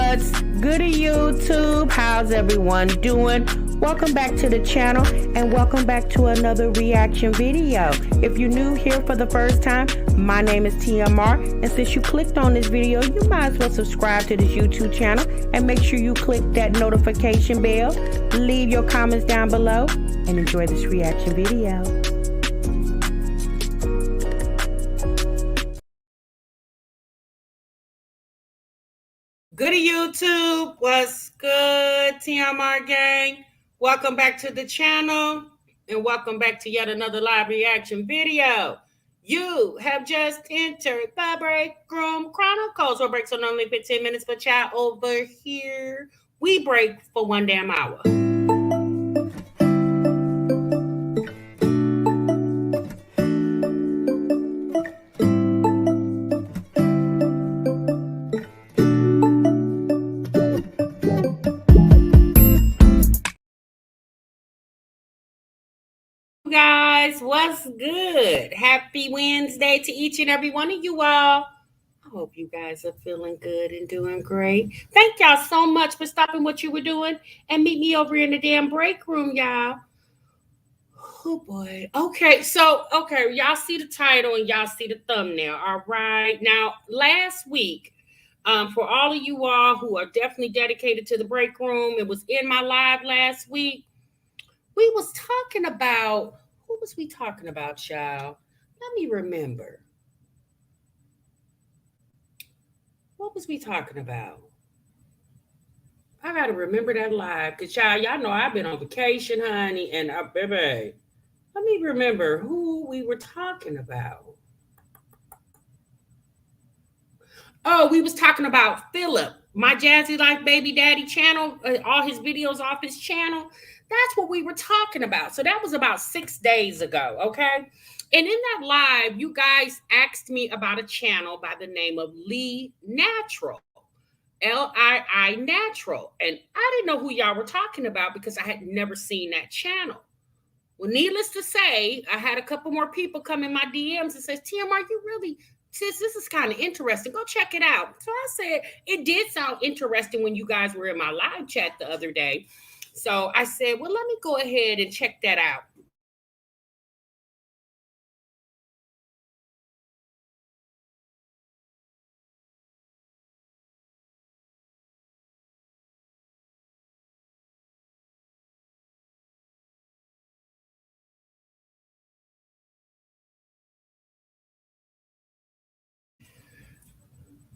What's good, YouTube? How's everyone doing? Welcome back to the channel and welcome back to another reaction video. If you're new here for the first time, my name is TMR, and since you clicked on this video, you might as well subscribe to this YouTube channel and make sure you click that notification bell. Leave your comments down below and enjoy this reaction video. Good YouTube, what's good, TMR gang? Welcome back to the channel and welcome back to yet another live reaction video. You have just entered the Break Room Chronicles, where breaks are normally 15 minutes, but y'all over here, we break for 1 damn hour. Guys, what's good? Happy Wednesday to each and every one of you all. I hope you guys are feeling good and doing great. Thank y'all so much for stopping what you were doing and meet me over in the damn break room, y'all. Oh boy. Okay, y'all see the title and y'all see the thumbnail. All right. Now, last week, for all of you all who are definitely dedicated to the break room, it was in my live last week. We was talking about, what was we talking about, y'all? Let me remember. What was we talking about? I got to remember that live because y'all know I've been on vacation, honey, and baby. Let me remember who we were talking about. Oh, we was talking about Philip, my Jazzy Life Baby Daddy channel, all his videos off his channel. That's what we were talking about. So that was about 6 days ago, okay? And in that live, you guys asked me about a channel by the name of Lii Natural, L-I-I Natural. And I didn't know who y'all were talking about because I had never seen that channel. Well, needless to say, I had a couple more people come in my DMs and says, Tim, are you really... Sis, this is kind of interesting. Go check it out. So I said, it did sound interesting when you guys were in my live chat the other day. So I said, well, let me go ahead and check that out.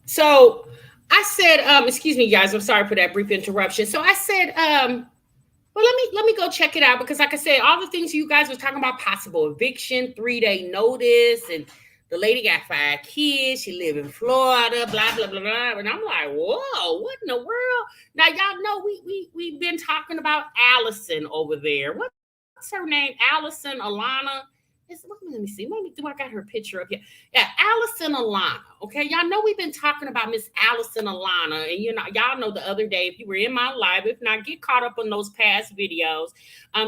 So I said, excuse me, guys, I'm sorry for that brief interruption. So I said, well, let me go check it out because, like I said, all the things you guys were talking about, possible eviction, 3-day notice, and the lady got 5 kids. She live in Florida, blah blah blah blah. And I'm like, whoa, what in the world? Now y'all know we've been talking about Allison over there. What's her name? Allison Alana. Let me see. Do I got her picture up here? Yeah, Allison Alana. Okay, y'all know we've been talking about Miss Allison Alana, and y'all know the other day, if you were in my live, if not, get caught up on those past videos.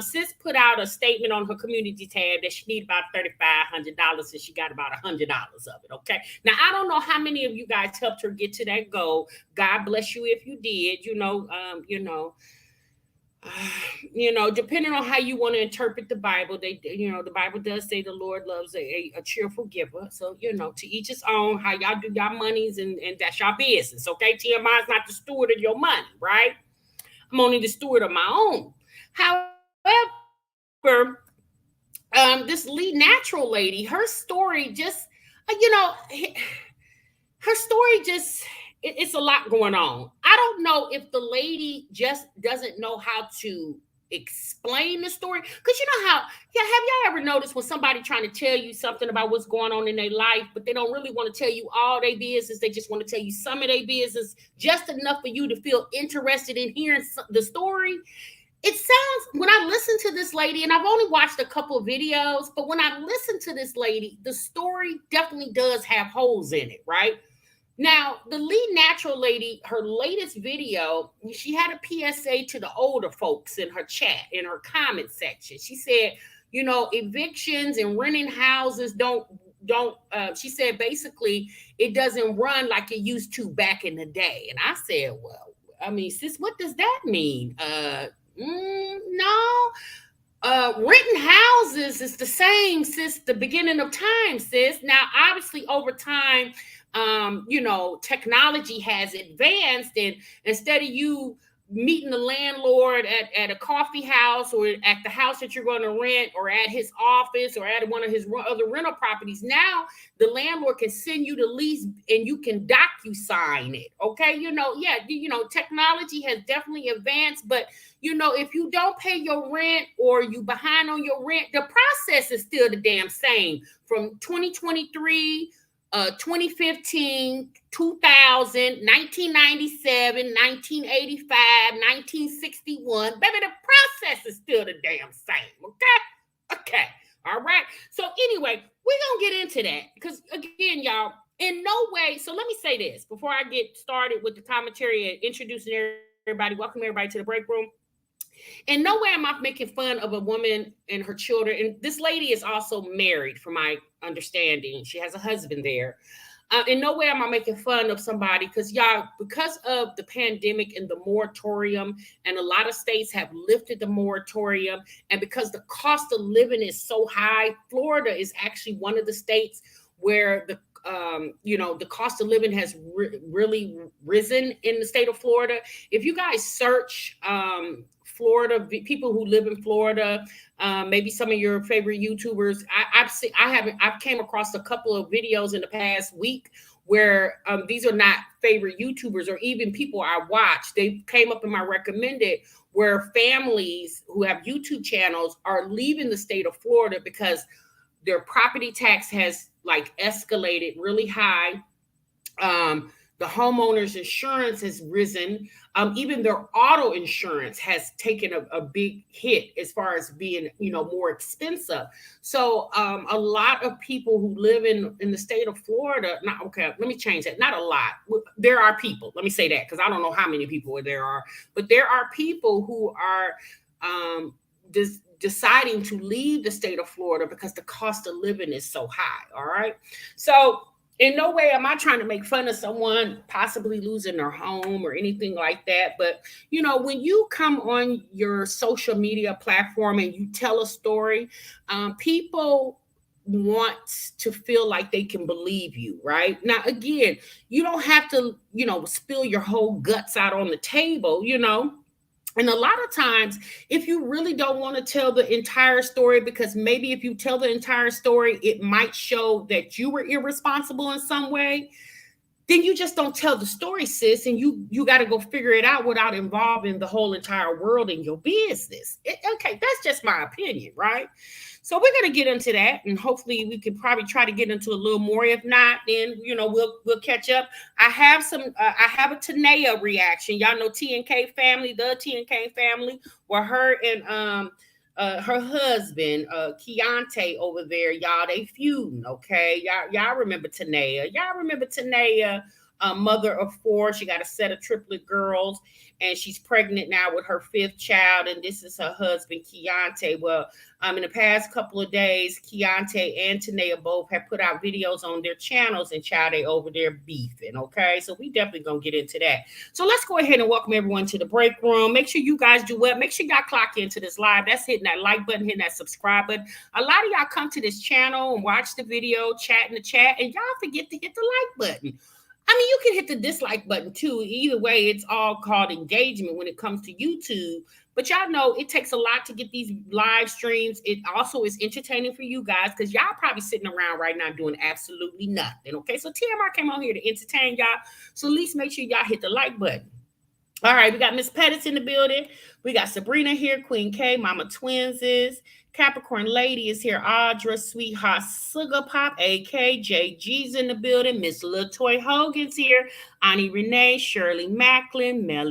Sis put out a statement on her community tab that she need about $3,500, and she got about $100 of it. Okay, now I don't know how many of you guys helped her get to that goal. God bless you if you did. Depending on how you want to interpret the Bible, the Bible does say the Lord loves a cheerful giver. So, to each his own, how y'all do y'all monies, and that's y'all business. Okay. TMI is not the steward of your money, right? I'm only the steward of my own. However, this Lii Natural lady, her story just, it's a lot going on. I don't know if the lady just doesn't know how to explain the story. Because have y'all ever noticed when somebody trying to tell you something about what's going on in their life, but they don't really want to tell you all their business. They just want to tell you some of their business, just enough for you to feel interested in hearing the story. It sounds, when I listen to this lady, and I've only watched a couple of videos, but when I listen to this lady, the story definitely does have holes in it, right? Now, the Lii Natural lady, her latest video, she had a PSA to the older folks in her chat, in her comment section. She said, evictions and renting houses she said basically it doesn't run like it used to back in the day. And I said, well, I mean, sis, what does that mean? No. Renting houses is the same since the beginning of time, sis. Now, obviously, over time, technology has advanced, and instead of you meeting the landlord at a coffee house or at the house that you're going to rent or at his office or at one of his other rental properties, now the landlord can send you the lease and you can docu-sign it. Okay, technology has definitely advanced, but if you don't pay your rent or you behind on your rent, the process is still the damn same from 2023, 2015, 2000, 1997, 1985, 1961. Baby, the process is still the damn same. Okay. All right. So anyway, we're going to get into that because, again, y'all, in no way. So let me say this before I get started with the commentary and introducing everybody. Welcome everybody to the break room. In no way am I making fun of a woman and her children. And this lady is also married, from my understanding. She has a husband there. In no way am I making fun of somebody because, y'all, because of the pandemic and the moratorium, and a lot of states have lifted the moratorium, and because the cost of living is so high, Florida is actually one of the states where the cost of living has really risen in the state of Florida. If you guys search Florida, people who live in Florida, maybe some of your favorite YouTubers. I've came across a couple of videos in the past week where these are not favorite YouTubers or even people I watch. They came up in my recommended where families who have YouTube channels are leaving the state of Florida because their property tax has escalated really high. The homeowner's insurance has risen. Even their auto insurance has taken a big hit as far as being, more expensive. So a lot of people who live in the state of Florida, let me change that. Not a lot. There are people, let me say that, because I don't know how many people there are, but there are people who are deciding to leave the state of Florida because the cost of living is so high. All right. So in no way am I trying to make fun of someone possibly losing their home or anything like that. But, when you come on your social media platform and you tell a story, people want to feel like they can believe you, right? Now, again, you don't have to, spill your whole guts out on the table, And a lot of times, if you really don't want to tell the entire story, because maybe if you tell the entire story, it might show that you were irresponsible in some way, then you just don't tell the story, sis, and you got to go figure it out without involving the whole entire world in your business. Okay, that's just my opinion, right? So we're going to get into that, and hopefully we can probably try to get into a little more. If not, then we'll catch up. I have a Tanea reaction. Y'all know TNK family, the TNK family, where her and her husband, Keontae over there, y'all, they feuding, okay? Y'all remember Tanea. Y'all remember Tanea, mother of 4. She got a set of triplet girls, and she's pregnant now with her 5th child, and this is her husband, Keontae. Well, in the past couple of days, Keontae and Tanea both have put out videos on their channels, and child, they over there beefing, okay? So we definitely gonna get into that. So let's go ahead and welcome everyone to the break room. Make sure you guys do what? Make sure y'all clock into this live. That's hitting that like button, hitting that subscribe button. A lot of y'all come to this channel and watch the video, chat in the chat, and y'all forget to hit the like button. I mean, you can hit the dislike button too. Either way, it's all called engagement when it comes to YouTube. But y'all know it takes a lot to get these live streams. It also is entertaining for you guys because y'all probably sitting around right now doing absolutely nothing. Okay, so TMR came on here to entertain y'all. So at least make sure y'all hit the like button. All right, we got Miss Pettis in the building. We got Sabrina here, Queen K, Mama Twins is. Capricorn Lady is here. Audra, Sweetheart, Sugar Pop, AK, JG's in the building. Miss Latoy Hogan's here. Ani Renee, Shirley Macklin, Mel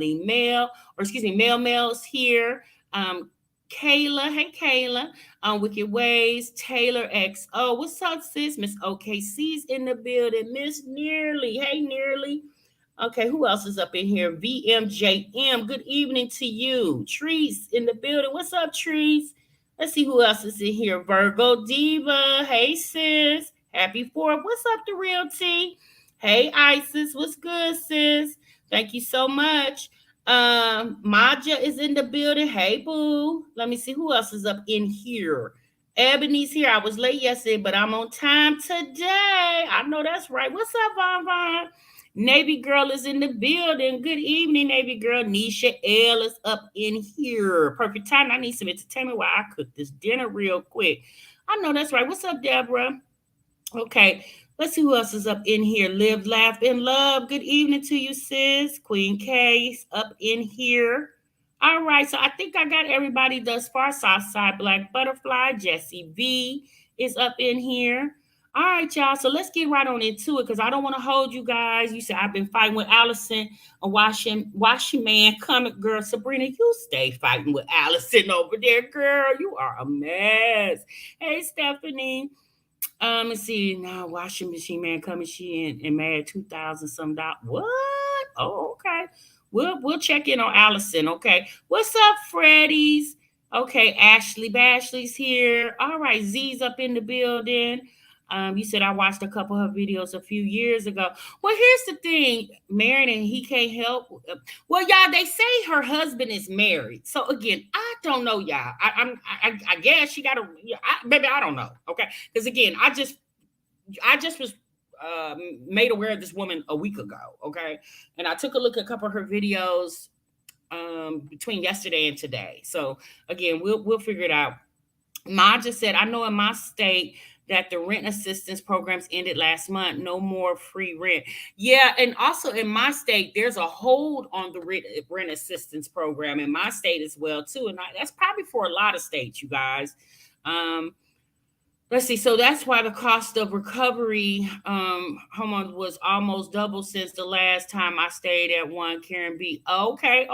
Mel's here. Kayla, hey Kayla. Wicked Ways, Taylor XO. What's up, sis? Miss OKC's in the building. Miss Nearly, hey Nearly. Okay, who else is up in here? VMJM, good evening to you. Trees in the building. What's up, Trees? Let's see who else is in here. Virgo Diva. Hey, sis. Happy 4th. What's up, the real T? Hey, Isis. What's good, sis? Thank you so much. Maja is in the building. Hey, boo. Let me see who else is up in here. Ebony's here. I was late yesterday, but I'm on time today. I know that's right. What's up, Von Von? Navy Girl is in the building. Good evening, Navy Girl. Nisha L is up in here. Perfect time. I need some entertainment while I cook this dinner real quick. I know that's right. What's up, Deborah? Okay, let's see who else is up in here. Live, laugh, and love. Good evening to you, sis. Queen K's up in here. All right, so I think I got everybody thus far. Southside Black Butterfly, Jesse V is up in here. All right, y'all. So let's get right on into it because I don't want to hold you guys. You said I've been fighting with Allison, a washing man coming, girl. Sabrina, you stay fighting with Allison over there, girl. You are a mess. Hey, Stephanie. Let's see now. Washing machine man coming. She and married 2,000 some dollars. What? Oh, okay. We'll check in on Allison. Okay. What's up, Freddy's? Okay, Ashley Bashley's here. All right, Z's up in the building. You said I watched a couple of her videos a few years ago. Well, here's the thing, married and he can't help. Well, y'all, they say her husband is married. So again, I don't know, y'all. I guess she got a baby. I don't know. Okay, because again, I just was made aware of this woman a week ago. Okay, and I took a look at a couple of her videos between yesterday and today. So again, we'll figure it out. Ma just said, I know in my state that the rent assistance programs ended last month. No more free rent. Yeah, and also in my state, there's a hold on the rent assistance program in my state as well too, and that's probably for a lot of states, you guys. Let's see. So that's why the cost of recovery homeowners was almost double since the last time I stayed at one Karen B. Okay.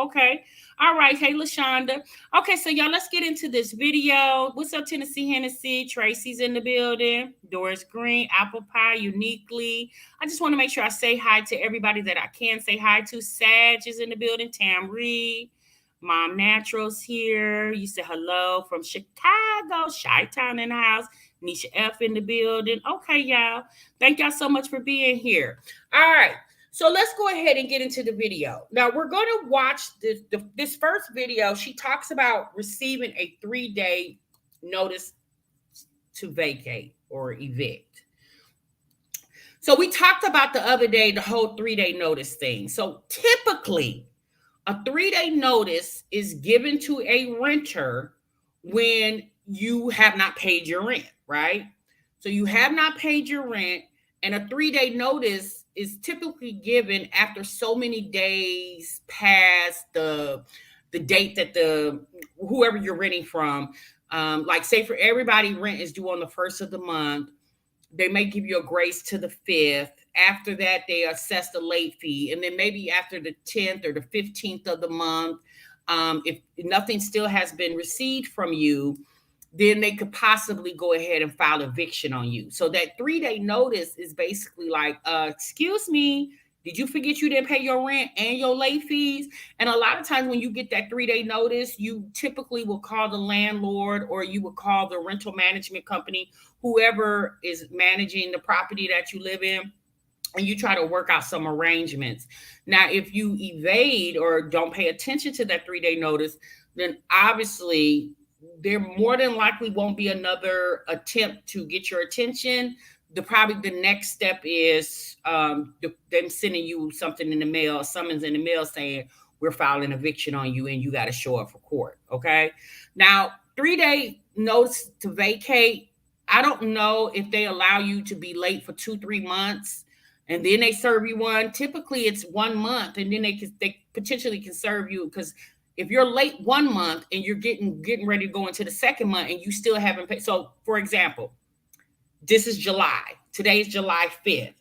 All right. Hey, LaShonda. Okay, so y'all, let's get into this video. What's up, Tennessee Hennessy? Tracy's in the building. Doris Green, Apple Pie, Uniquely. I just want to make sure I say hi to everybody that I can say hi to. Sag is in the building. Tam Reed. Mom Naturals here. You said hello from Chicago. Chi-Town in the house. Nisha F in the building. Okay, y'all. Thank y'all so much for being here. All right. So let's go ahead and get into the video. Now we're going to watch this first video. She talks about receiving a 3-day notice to vacate or evict. So we talked about the other day, the whole 3-day notice thing. So typically a 3-day notice is given to a renter when you have not paid your rent, right? So you have not paid your rent, and a 3-day notice is typically given after so many days past the date that whoever you're renting from, like say for everybody, rent is due on the 1st of the month. They may give you a grace to the 5th. After that, they assess the late fee, and then maybe after the 10th or the 15th of the month, if nothing still has been received from you, then they could possibly go ahead and file eviction on you. So that 3-day notice is basically like, excuse me, did you forget you didn't pay your rent and your late fees? And a lot of times when you get that 3-day notice, you typically will call the landlord or you will call the rental management company, whoever is managing the property that you live in, and you try to work out some arrangements. Now, if you evade or don't pay attention to that 3-day notice, then obviously there more than likely won't be another attempt to get your attention. Probably the next step is them sending you something in the mail, a summons in the mail saying we're filing eviction on you and you got to show up for court. Okay. Now, 3-day notice to vacate. I don't know if they allow you to be late for 2-3 months and then they serve you one. Typically it's 1 month, and then they potentially can serve you, because if you're late 1 month and you're getting ready to go into the second month and you still haven't paid. So for example, this is July. Today's July 5th.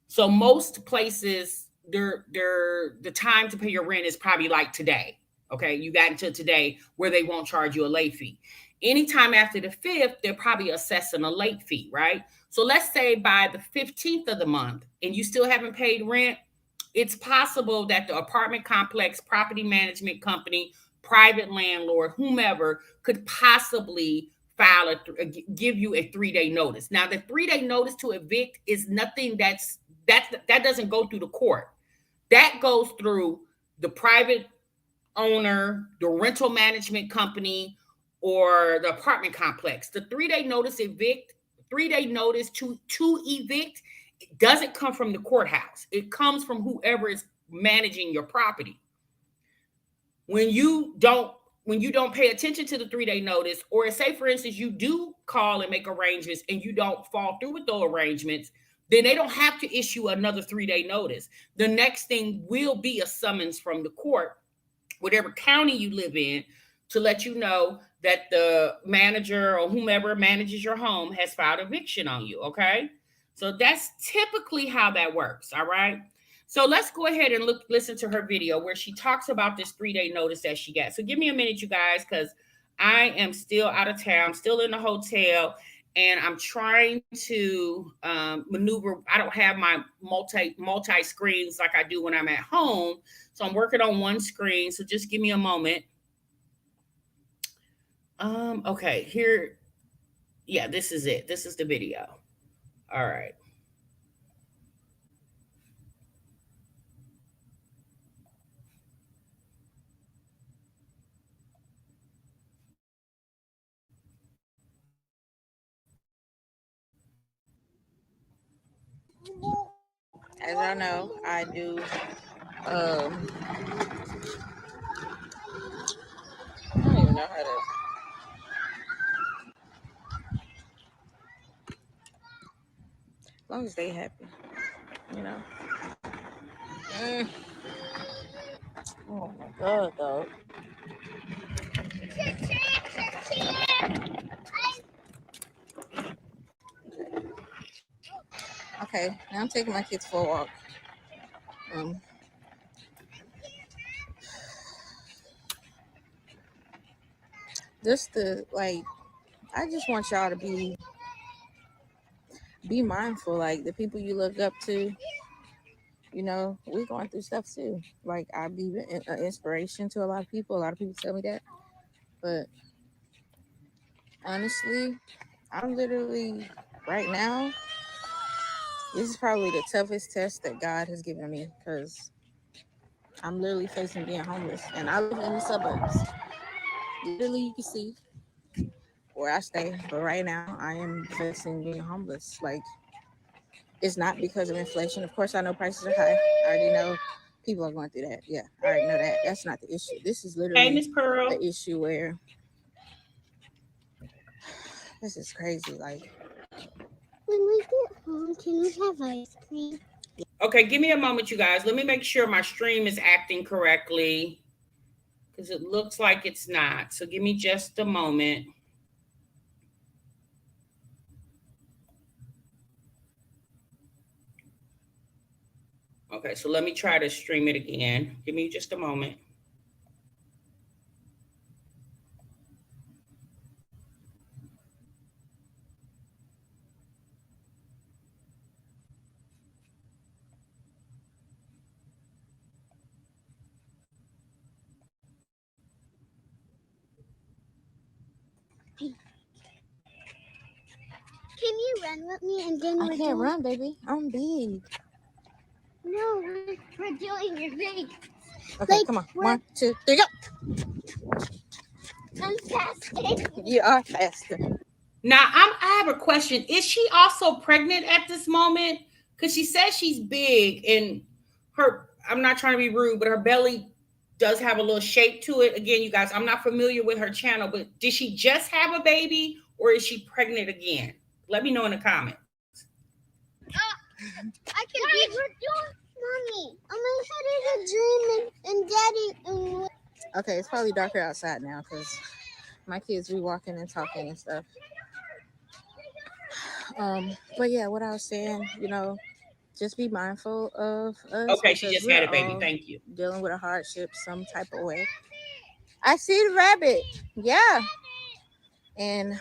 So most places, the time to pay your rent is probably like today. Okay. You got until today where they won't charge you a late fee. Anytime after the 5th, they're probably assessing a late fee, right? So let's say by the 15th of the month and you still haven't paid rent, it's possible that the apartment complex, property management company, private landlord, whomever could possibly give you a 3-day notice. Now, the 3-day notice to evict is nothing that doesn't go through the court. That goes through the private owner, the rental management company, or the apartment complex. The 3-day notice evict, 3-day notice to evict doesn't come from the courthouse. It comes from whoever is managing your property. When you don't pay attention to the 3-day notice, or say for instance you do call and make arrangements and you don't fall through with those arrangements, then they don't have to issue another 3-day notice. The next thing will be a summons from the court, whatever county you live in, to let you know that the manager or whomever manages your home has filed eviction on you. Okay, so that's typically how that works. All right. So let's go ahead and listen to her video where she talks about this 3-day notice that she got. So give me a minute, you guys, because I am still out of town, still in the hotel, and I'm trying to maneuver. I don't have my multi screens like I do when I'm at home. So I'm working on one screen. So just give me a moment. Okay, here. Yeah, this is it. This is the video. All right. As y'all know, I do I don't even know how to. As long as they happy, you know. Oh my god, though. Okay, now I'm taking my kids for a walk. Just the like, I just want y'all to be mindful. Like the people you look up to, you know, we're going through stuff too. Like I be an inspiration to a lot of people. A lot of people tell me that, but honestly, I'm literally right now. This is probably the toughest test that God has given me because I'm literally facing being homeless, and I live in the suburbs. Literally, you can see where I stay, but right now I am facing being homeless. Like, it's not because of inflation. Of course, I know prices are high. I already know people are going through that. Yeah, I already know that. That's not the issue. This is literally Miss Pearl. an issue where this is crazy. Like, when we get home, can we have ice cream? Okay, give me a moment, you guys. Let me make sure my stream is acting correctly because it looks like it's not. So give me just a moment. Okay, so let me try to stream it again. Give me just a moment. Can you run with me and then I can't run, baby. I'm big. No, we're doing your big. Okay, come on. 1, 2, 3, go. I'm faster. You are faster. Now, I have a question. Is she also pregnant at this moment? Because she says she's big and I'm not trying to be rude, but her belly does have a little shape to it. Again, you guys, I'm not familiar with her channel, but did she just have a baby or is she pregnant again? Let me know in the comments. I can be. We're doing, Mommy. I'm gonna have a dream and Daddy. Okay, it's probably darker outside now because my kids be walking and talking and stuff. But yeah, what I was saying, you know, just be mindful of us. Okay, she just had a baby. Thank you. Dealing with a hardship some type of way. I see the rabbit. Yeah. And,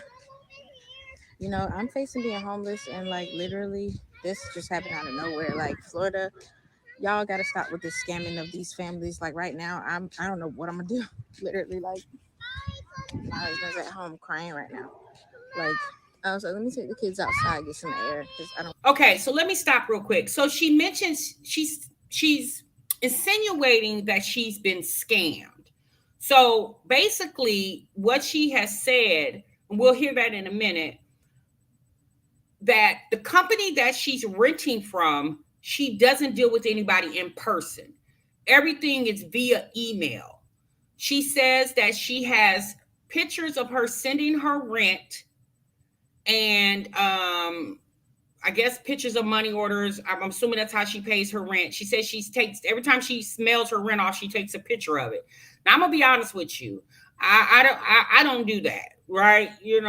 you know, I'm facing being homeless and like literally this just happened out of nowhere. Like Florida, y'all got to stop with this scamming of these families. Like right now, I don't know what I'm going to do. Literally, like, my husband's at home crying right now. Like, so let me take the kids outside, get some air. I don't. Okay, so let me stop real quick. So she mentions she's insinuating that she's been scammed. So basically, what she has said, and we'll hear that in a minute, that the company that she's renting from, she doesn't deal with anybody in person. Everything is via email. She says that she has pictures of her sending her rent and I guess pictures of money orders. I'm assuming that's how she pays her rent. She says she takes every time she smells her rent off, she takes a picture of it. Now I'm gonna be honest with you. I don't do that, right? Yeah,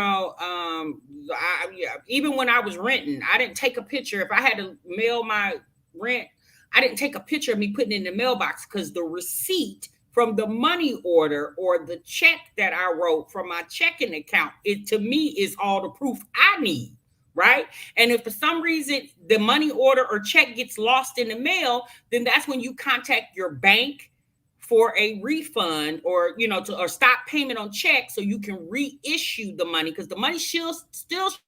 even when I was renting, I didn't take a picture. If I had to mail my rent, I didn't take a picture of me putting it in the mailbox because the receipt from the money order or the check that I wrote from my checking account, it to me is all the proof I need, right? And if for some reason the money order or check gets lost in the mail, then that's when you contact your bank for a refund or or stop payment on check so you can reissue the money because the money still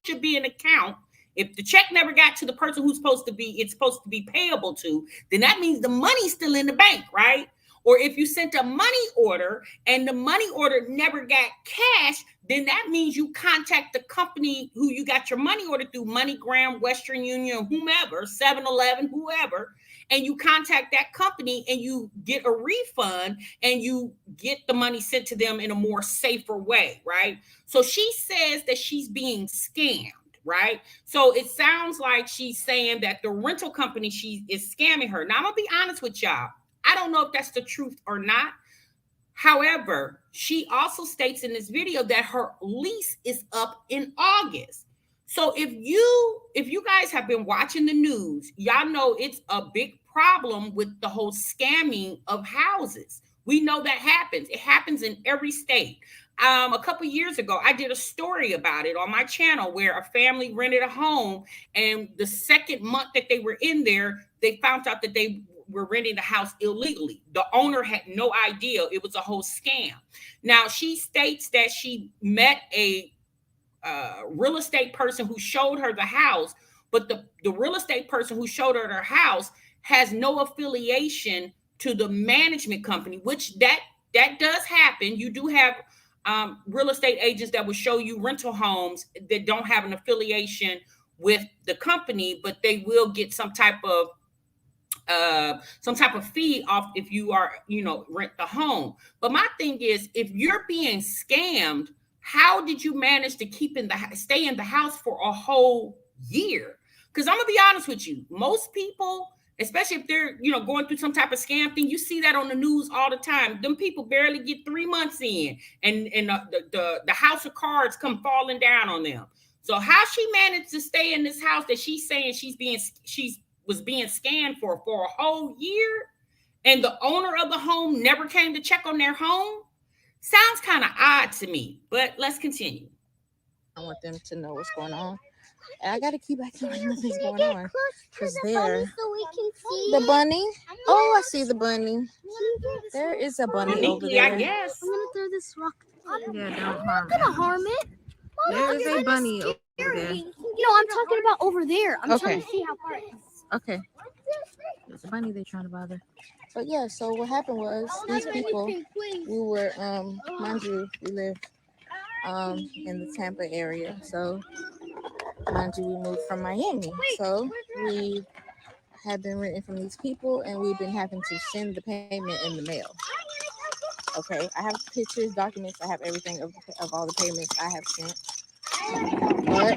should be an account. If the check never got to the person who's it's supposed to be payable to, then that means the money's still in the bank, right? Or if you sent a money order and the money order never got cash, then that means you contact the company who you got your money order through, MoneyGram, Western Union, whomever, 7-Eleven, whoever, and you contact that company and you get a refund and you get the money sent to them in a more safer way, right? So she says that she's being scammed, right? So it sounds like she's saying that the rental company she is scamming her. Now I'm gonna be honest with y'all. I don't know if that's the truth or not. However, she also states in this video that her lease is up in August. So if you guys have been watching the news, y'all know it's a big problem with the whole scamming of houses. We know that happens. It happens in every state. A couple years ago, I did a story about it on my channel where a family rented a home, and the second month that they were in there, they found out that they were renting the house illegally. The owner had no idea it was a whole scam. Now, she states that she met a real estate person who showed her the house, but the real estate person who showed her house has no affiliation to the management company, which that does happen. You do have real estate agents that will show you rental homes that don't have an affiliation with the company, but they will get some type of fee off if you are, rent the home. But my thing is, if you're being scammed, how did you manage to stay in the house for a whole year? Because I'm gonna be honest with you, most people, especially if they're, going through some type of scam thing, you see that on the news all the time. Them people barely get 3 months in, and the house of cards come falling down on them. So how she managed to stay in this house that she's saying she was being scammed for a whole year, and the owner of the home never came to check on their home, sounds kind of odd to me. But let's continue. I want them to know what's going on. And I gotta keep acting like nothing's going on. Because there, the bunny. Oh, I see the bunny. There is a bunny over there. I guess. I'm gonna throw this rock. Yeah, don't harm I'm gonna harm it. There is a bunny over there. No, I'm talking about over there. I'm trying to see how far it is. Okay. There's a bunny they're trying to bother. But yeah, so what happened was these people, we were, mind you, we live in the Tampa area. So, mind you, we moved from Miami. So we have been renting from these people, and we've been having to send the payment in the mail. Okay, I have pictures, documents, I have everything of all the payments I have sent. But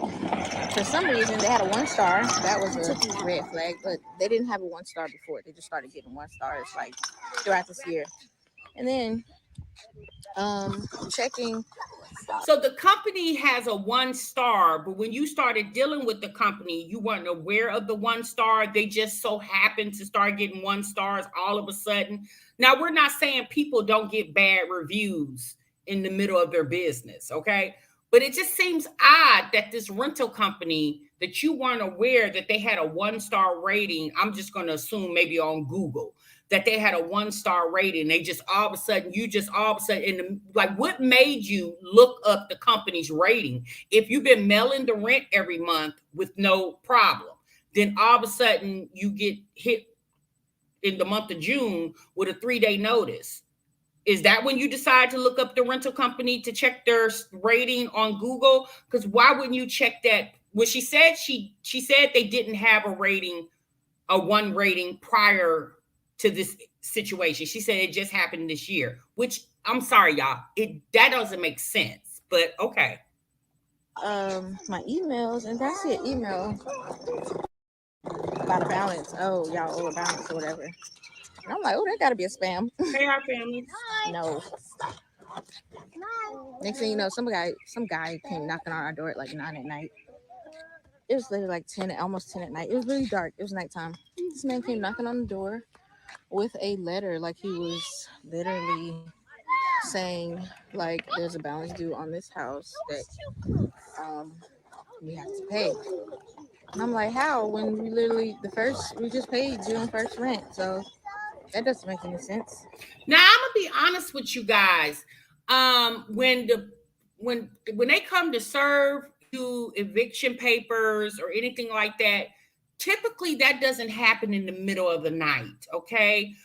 for some reason, they had a 1 star. That was a red flag. But they didn't have a 1 star before. They just started getting 1 stars like throughout this year. And then checking. So the company has a 1 star, but when you started dealing with the company, you weren't aware of the 1 star. They just so happened to start getting 1 stars all of a sudden. Now, we're not saying people don't get bad reviews in the middle of their business, okay? But it just seems odd that this rental company, that you weren't aware that they had a 1 star rating. I'm just going to assume maybe on Google that they had a 1 star rating. They just all of a sudden, like, what made you look up the company's rating? If you've been mailing the rent every month with no problem, then all of a sudden you get hit in the month of June with a 3-day notice. Is that when you decide to look up the rental company to check their rating on Google? Because why wouldn't you check that? Well, she said they didn't have a rating, a 1 rating prior to this situation. She said it just happened this year, which I'm sorry, y'all, that doesn't make sense. But okay. My emails, and that's it. Email about a balance. Oh, y'all owe a balance or whatever. And I'm like, oh, that gotta be a spam. Hey, our family. No. Next thing you know, some guy came knocking on our door at like 9 at night. It was literally like 10, almost 10 at night. It was really dark. It was nighttime. This man came knocking on the door with a letter, like he was literally saying, like, there's a balance due on this house that we have to pay. And I'm like, how? When we literally we just paid June 1st rent. So that doesn't make any sense. Now I'm gonna be honest with you guys. When they come to serve you eviction papers or anything like that, typically that doesn't happen in the middle of the night. Okay.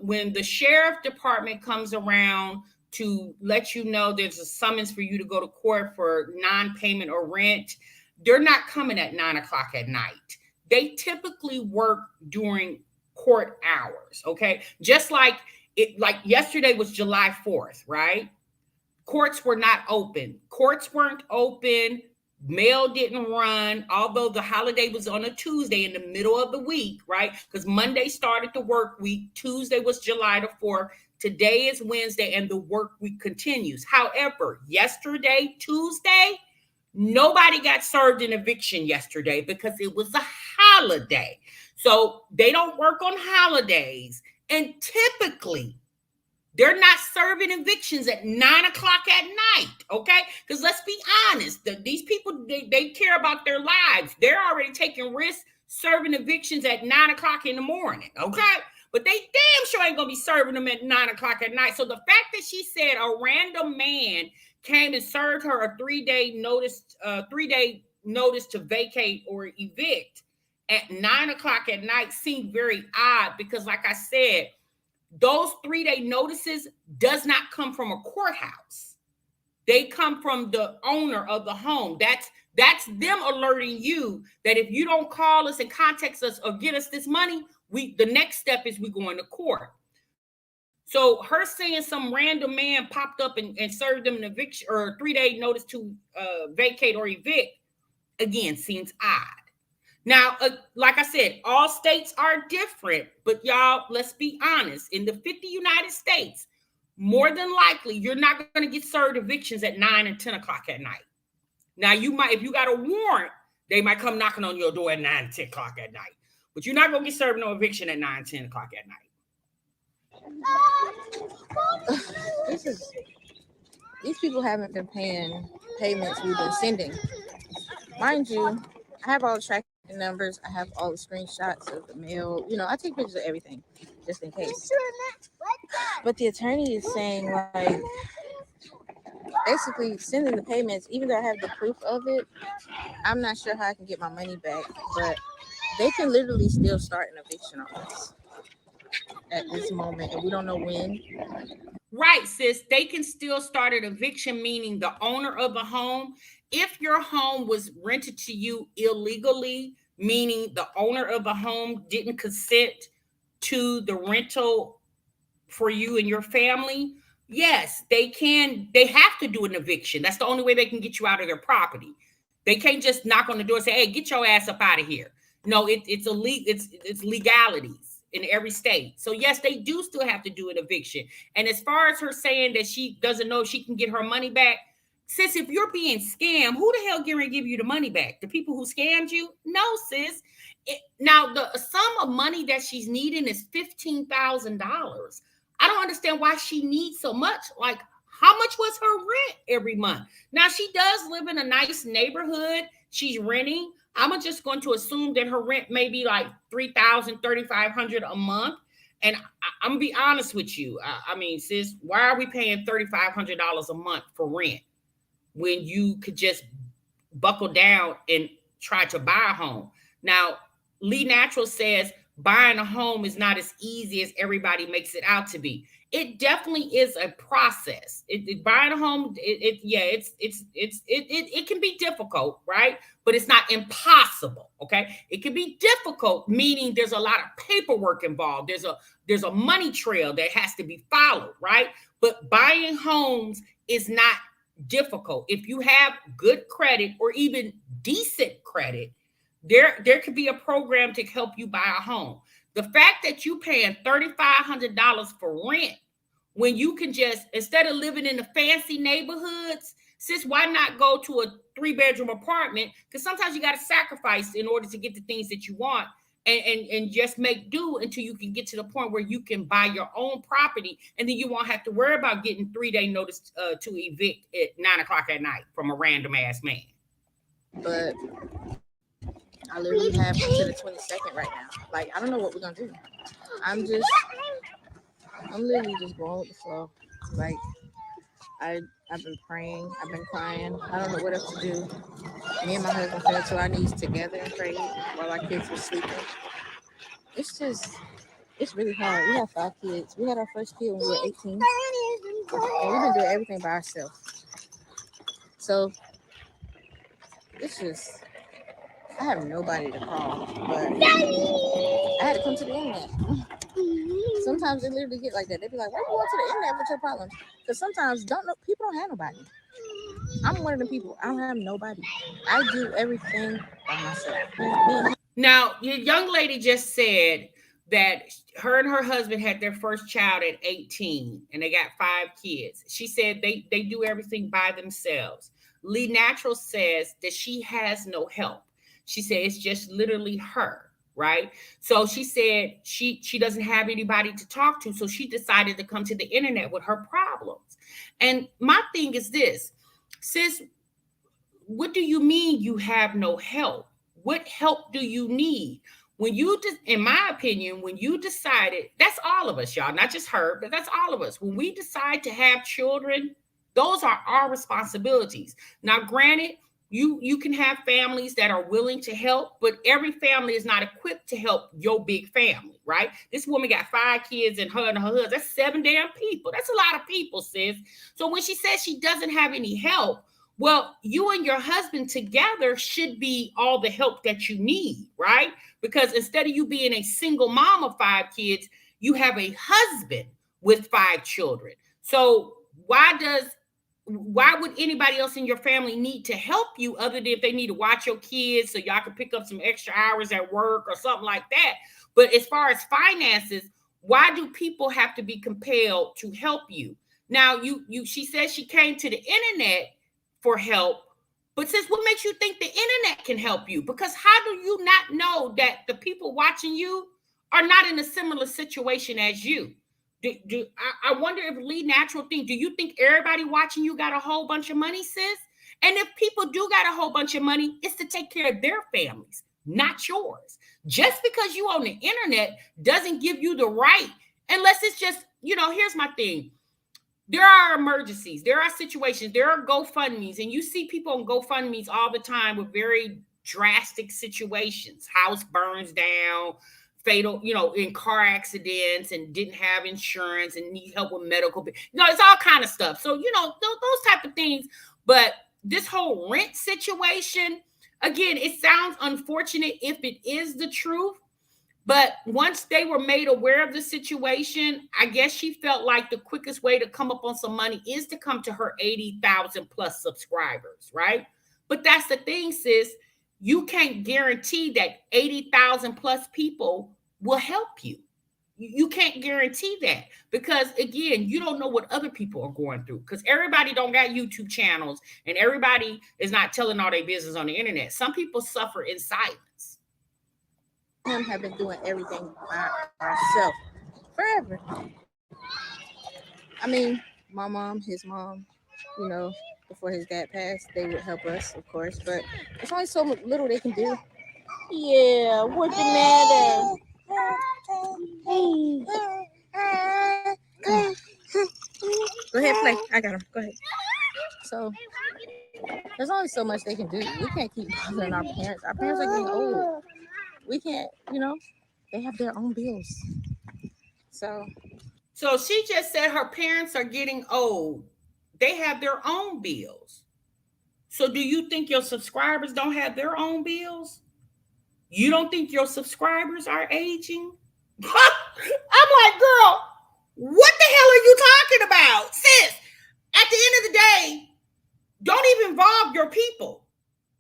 When the sheriff department comes around to let you know there's a summons for you to go to court for non-payment or rent, they're not coming at 9 o'clock at night. They typically work during court hours. Okay. Just like yesterday was July 4th, right? Courts were not open. Courts weren't open. Mail didn't run, although the holiday was on a Tuesday in the middle of the week, right? Because Monday started the work week. Tuesday was July the 4th. Today is Wednesday, and the work week continues. However, yesterday, Tuesday, nobody got served an eviction yesterday because it was a holiday. So they don't work on holidays. And typically, they're not serving evictions at 9 o'clock at night, okay? Because let's be honest, these people, they care about their lives. They're already taking risks serving evictions at 9 o'clock in the morning, okay? But they damn sure ain't going to be serving them at 9 o'clock at night. So the fact that she said a random man came and served her a 3-day notice to vacate or evict at 9 o'clock at night seemed very odd because, like I said, those 3-day notices does not come from a courthouse. They come from the owner of the home. That's them alerting you that if you don't call us and contact us or get us this money, the next step is we going to court. So her saying some random man popped up and served them an eviction or a 3-day notice to vacate or evict, again, seems odd. Now, like I said, all states are different, but y'all, let's be honest. In the 50 United States, more than likely, you're not going to get served evictions at 9 and 10 o'clock at night. Now, you might, if you got a warrant, they might come knocking on your door at 9 and 10 o'clock at night. But you're not going to get served no eviction at 9, 10 o'clock at night. These people haven't been paying payments we've been sending. Mind you, I have all the tracking numbers. I have all the screenshots of the mail. You know, I take pictures of everything just in case. But the attorney is saying, like, basically sending the payments, even though I have the proof of it, I'm not sure how I can get my money back. But they can literally still start an eviction on us at this moment, and we don't know when. Right, sis. They can still start an eviction, meaning the owner of the home. If your home was rented to you illegally, meaning the owner of the home didn't consent to the rental for you and your family, yes, they have to do an eviction. That's the only way they can get you out of their property. They can't just knock on the door and say, hey, get your ass up out of here. No, it's legalities in every state. So yes, they do still have to do an eviction. And as far as her saying that she doesn't know if she can get her money back, sis, if you're being scammed, who the hell going to give you the money back? The people who scammed you? No, sis. Now, the sum of money that she's needing is $15,000. I don't understand why she needs so much. Like, how much was her rent every month? Now, she does live in a nice neighborhood. She's renting. I'm just going to assume that her rent may be like $3,000, $3,500 a month. And I'm going to be honest with you. I mean, sis, why are we paying $3,500 a month for rent when you could just buckle down and try to buy a home? Now, Lii Natural says buying a home is not as easy as everybody makes it out to be. It definitely is a process. Buying a home, it can be difficult, right? But it's not impossible. Okay, it can be difficult, meaning there's a lot of paperwork involved. There's a money trail that has to be followed, right? But buying homes is not difficult if you have good credit or even decent credit. There could be a program to help you buy a home. The fact that you paying $3,500 for rent when you can just, instead of living in the fancy neighborhoods, sis, why not go to a 3-bedroom apartment? Because sometimes you got to sacrifice in order to get the things that you want, and just make do until you can get to the point where you can buy your own property, and then you won't have to worry about getting 3-day notice to evict at 9 o'clock at night from a random ass man. But I literally have to the 22nd right now. Like, I don't know what we're gonna do. I'm literally just going with the flow. Like, I've been praying, I've been crying. I don't know what else to do. Me and my husband fell to our knees together and prayed while our kids were sleeping. It's really hard. We have 5 kids. We had our first kid when we were 18. And we've been doing everything by ourselves. So it's just, I have nobody to call, but I had to come to the internet. Sometimes they literally get like that. They be like, "Why you going to the internet with your problems?" Because sometimes people don't have nobody. I'm one of the people. I don't have nobody. I do everything by myself. Now, your young lady just said that her and her husband had their first child at 18 and they got 5 kids. She said they do everything by themselves. Lii Natural says that she has no help. She said it's just literally her, right? So she said she doesn't have anybody to talk to, so she decided to come to the internet with her problems. And my thing is this, sis, what do you mean you have no help? What help do you need? When you, in my opinion, when you decided, that's all of us, y'all, not just her, but that's all of us. When we decide to have children, those are our responsibilities. Now, granted, you can have families that are willing to help, but every family is not equipped to help your big family, right? This woman got 5 kids and her husband, that's 7 damn people. That's a lot of people, sis. So when she says she doesn't have any help, well, you and your husband together should be all the help that you need, right? Because instead of you being a single mom of 5 kids, you have a husband with 5 children. So why would anybody else in your family need to help you other than if they need to watch your kids so y'all can pick up some extra hours at work or something like that? But as far as finances, why do people have to be compelled to help you? Now, she says she came to the internet for help, but sis, what makes you think the internet can help you? Because how do you not know that the people watching you are not in a similar situation as you? I wonder if Lii Natural think, do you think everybody watching you got a whole bunch of money, sis? And if people do got a whole bunch of money, it's to take care of their families, not yours. Just because you on the internet doesn't give you the right, unless it's just, here's my thing. There are emergencies. There are situations. There are GoFundMes. And you see people on GoFundMes all the time with very drastic situations. House burns down, fatal, in car accidents and didn't have insurance and need help with medical. It's all kind of stuff. So, those type of things. But this whole rent situation, again, it sounds unfortunate if it is the truth. But once they were made aware of the situation, I guess she felt like the quickest way to come up on some money is to come to her 80,000 plus subscribers, right? But that's the thing, sis. You can't guarantee that 80,000 plus people will help you. You can't guarantee that because, again, you don't know what other people are going through because everybody don't got YouTube channels and everybody is not telling all their business on the internet. Some people suffer in silence. Him have been doing everything by ourselves forever. I mean, my mom, his mom, before his dad passed, they would help us, of course, but there's only so little they can do. Yeah, what's the matter? Go ahead, play. I got him. Go ahead. So there's only so much they can do. We can't keep bothering our parents. Our parents are getting old. We can't, They have their own bills. So she just said her parents are getting old. They have their own bills. So do you think your subscribers don't have their own bills? You don't think your subscribers are aging? I'm like, girl, what the hell are you talking about? Sis, at the end of the day, don't even involve your people.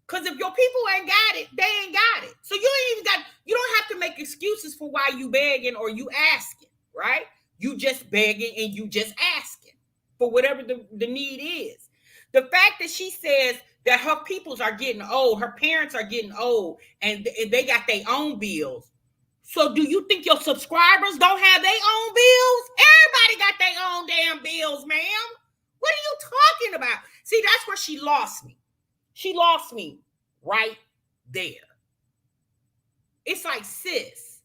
Because if your people ain't got it, they ain't got it. So you don't have to make excuses for why you begging or you asking, right? You just begging and you just asking for whatever the need is. The fact that she says that her peoples are getting old, her parents are getting old, and they got their own bills. So do you think your subscribers don't have their own bills? Everybody got their own damn bills, ma'am. What are you talking about? See, that's where she lost me. She lost me right there. It's like, sis,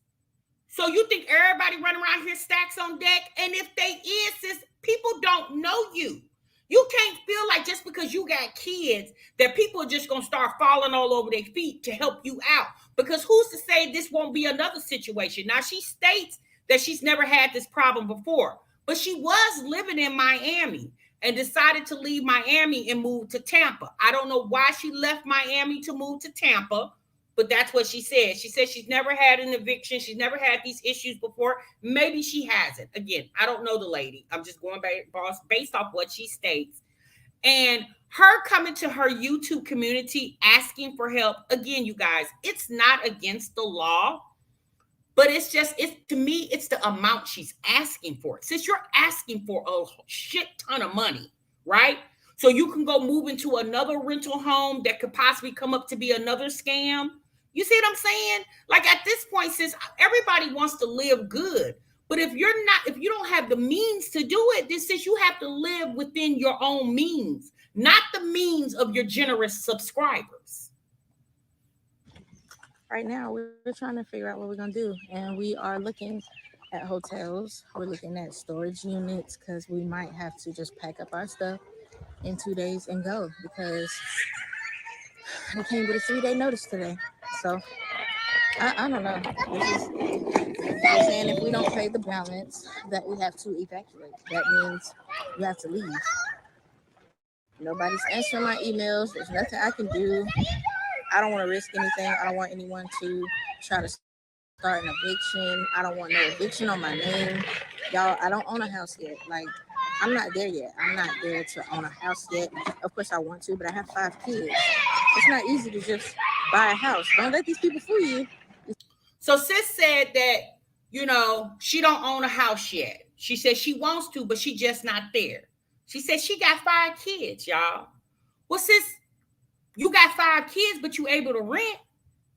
so you think everybody running around here stacks on deck? And if they is, sis, people don't know you. You can't feel like just because you got kids that people are just going to start falling all over their feet to help you out. Because who's to say this won't be another situation? Now, she states that she's never had this problem before, but she was living in Miami and decided to leave Miami and move to Tampa. I don't know why she left Miami to move to Tampa, but that's what she said. She said she's never had an eviction. She's never had these issues before. Maybe she hasn't. Again, I don't know the lady. I'm just going based off what she states. And her coming to her YouTube community asking for help, again, you guys, it's not against the law. But to me, it's the amount she's asking for. Since you're asking for a shit ton of money, right? So you can go move into another rental home that could possibly come up to be another scam. You see what I'm saying? Like at this point, since everybody wants to live good, but if you don't have the means to do it, then since you have to live within your own means, not the means of your generous subscribers. right now we're trying to figure out what we're gonna do, and we are looking at hotels. We're looking at storage units because we might have to just pack up our stuff in 2 days and go because I came with a 3-day notice today. So I don't know. They're saying if we don't pay the balance that we have to evacuate. That means you have to leave. Nobody's answering my emails. There's nothing I can do. I don't want to risk anything. I don't want anyone to try to start an eviction. I don't want no eviction on my name. Y'all, I don't own a house yet. Like, I'm not there yet. I'm not there to own a house yet. Of course I want to, but I have 5 kids. It's not easy to just buy a house. Don't let these people fool you. So sis said that, she don't own a house yet. She said she wants to, but she just not there. She said she got 5 kids, y'all. Well, sis, you got 5 kids, but you able to rent.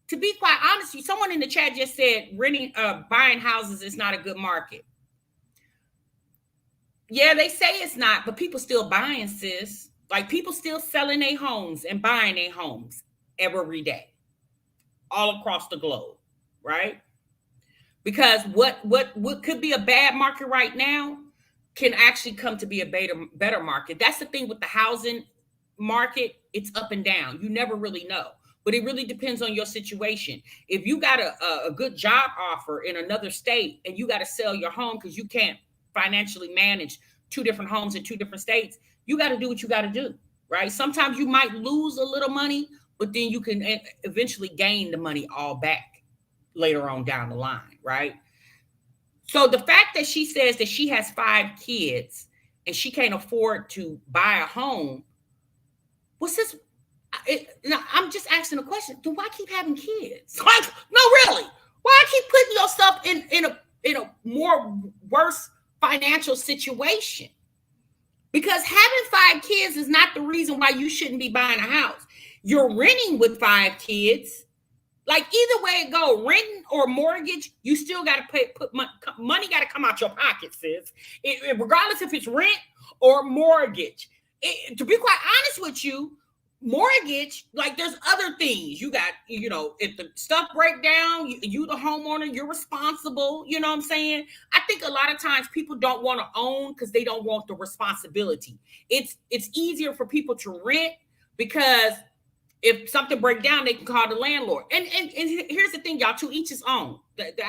To be quite honest, someone in the chat just said buying houses is not a good market. Yeah, they say it's not, but people still buying, sis. Like people still selling their homes and buying their homes every day, all across the globe, right? Because what could be a bad market right now can actually come to be a better market. That's the thing with the housing market. It's up and down. You never really know. But it really depends on your situation. If you got a good job offer in another state and you got to sell your home because you can't financially manage 2 different homes in 2 different states, you got to do what you got to do, right? Sometimes you might lose a little money, but then you can eventually gain the money all back later on down the line, right? So the fact that she says that she has 5 kids and she can't afford to buy a home, what's this? I'm just asking a question. Do why keep having kids? Like, no, really. Why keep putting yourself in a more worse financial situation? Because having 5 kids is not the reason why you shouldn't be buying a house. You're renting with 5 kids. Like either way it go, renting or mortgage, you still got to put money got to come out your pocket, sis. Regardless if it's rent or mortgage. To be quite honest with you, mortgage, like there's other things you got, if the stuff break down, you the homeowner, you're responsible. You know what I'm saying? I think a lot of times people don't want to own because they don't want the responsibility. It's easier for people to rent because If something break down, they can call the landlord. And here's the thing, y'all, to each his own.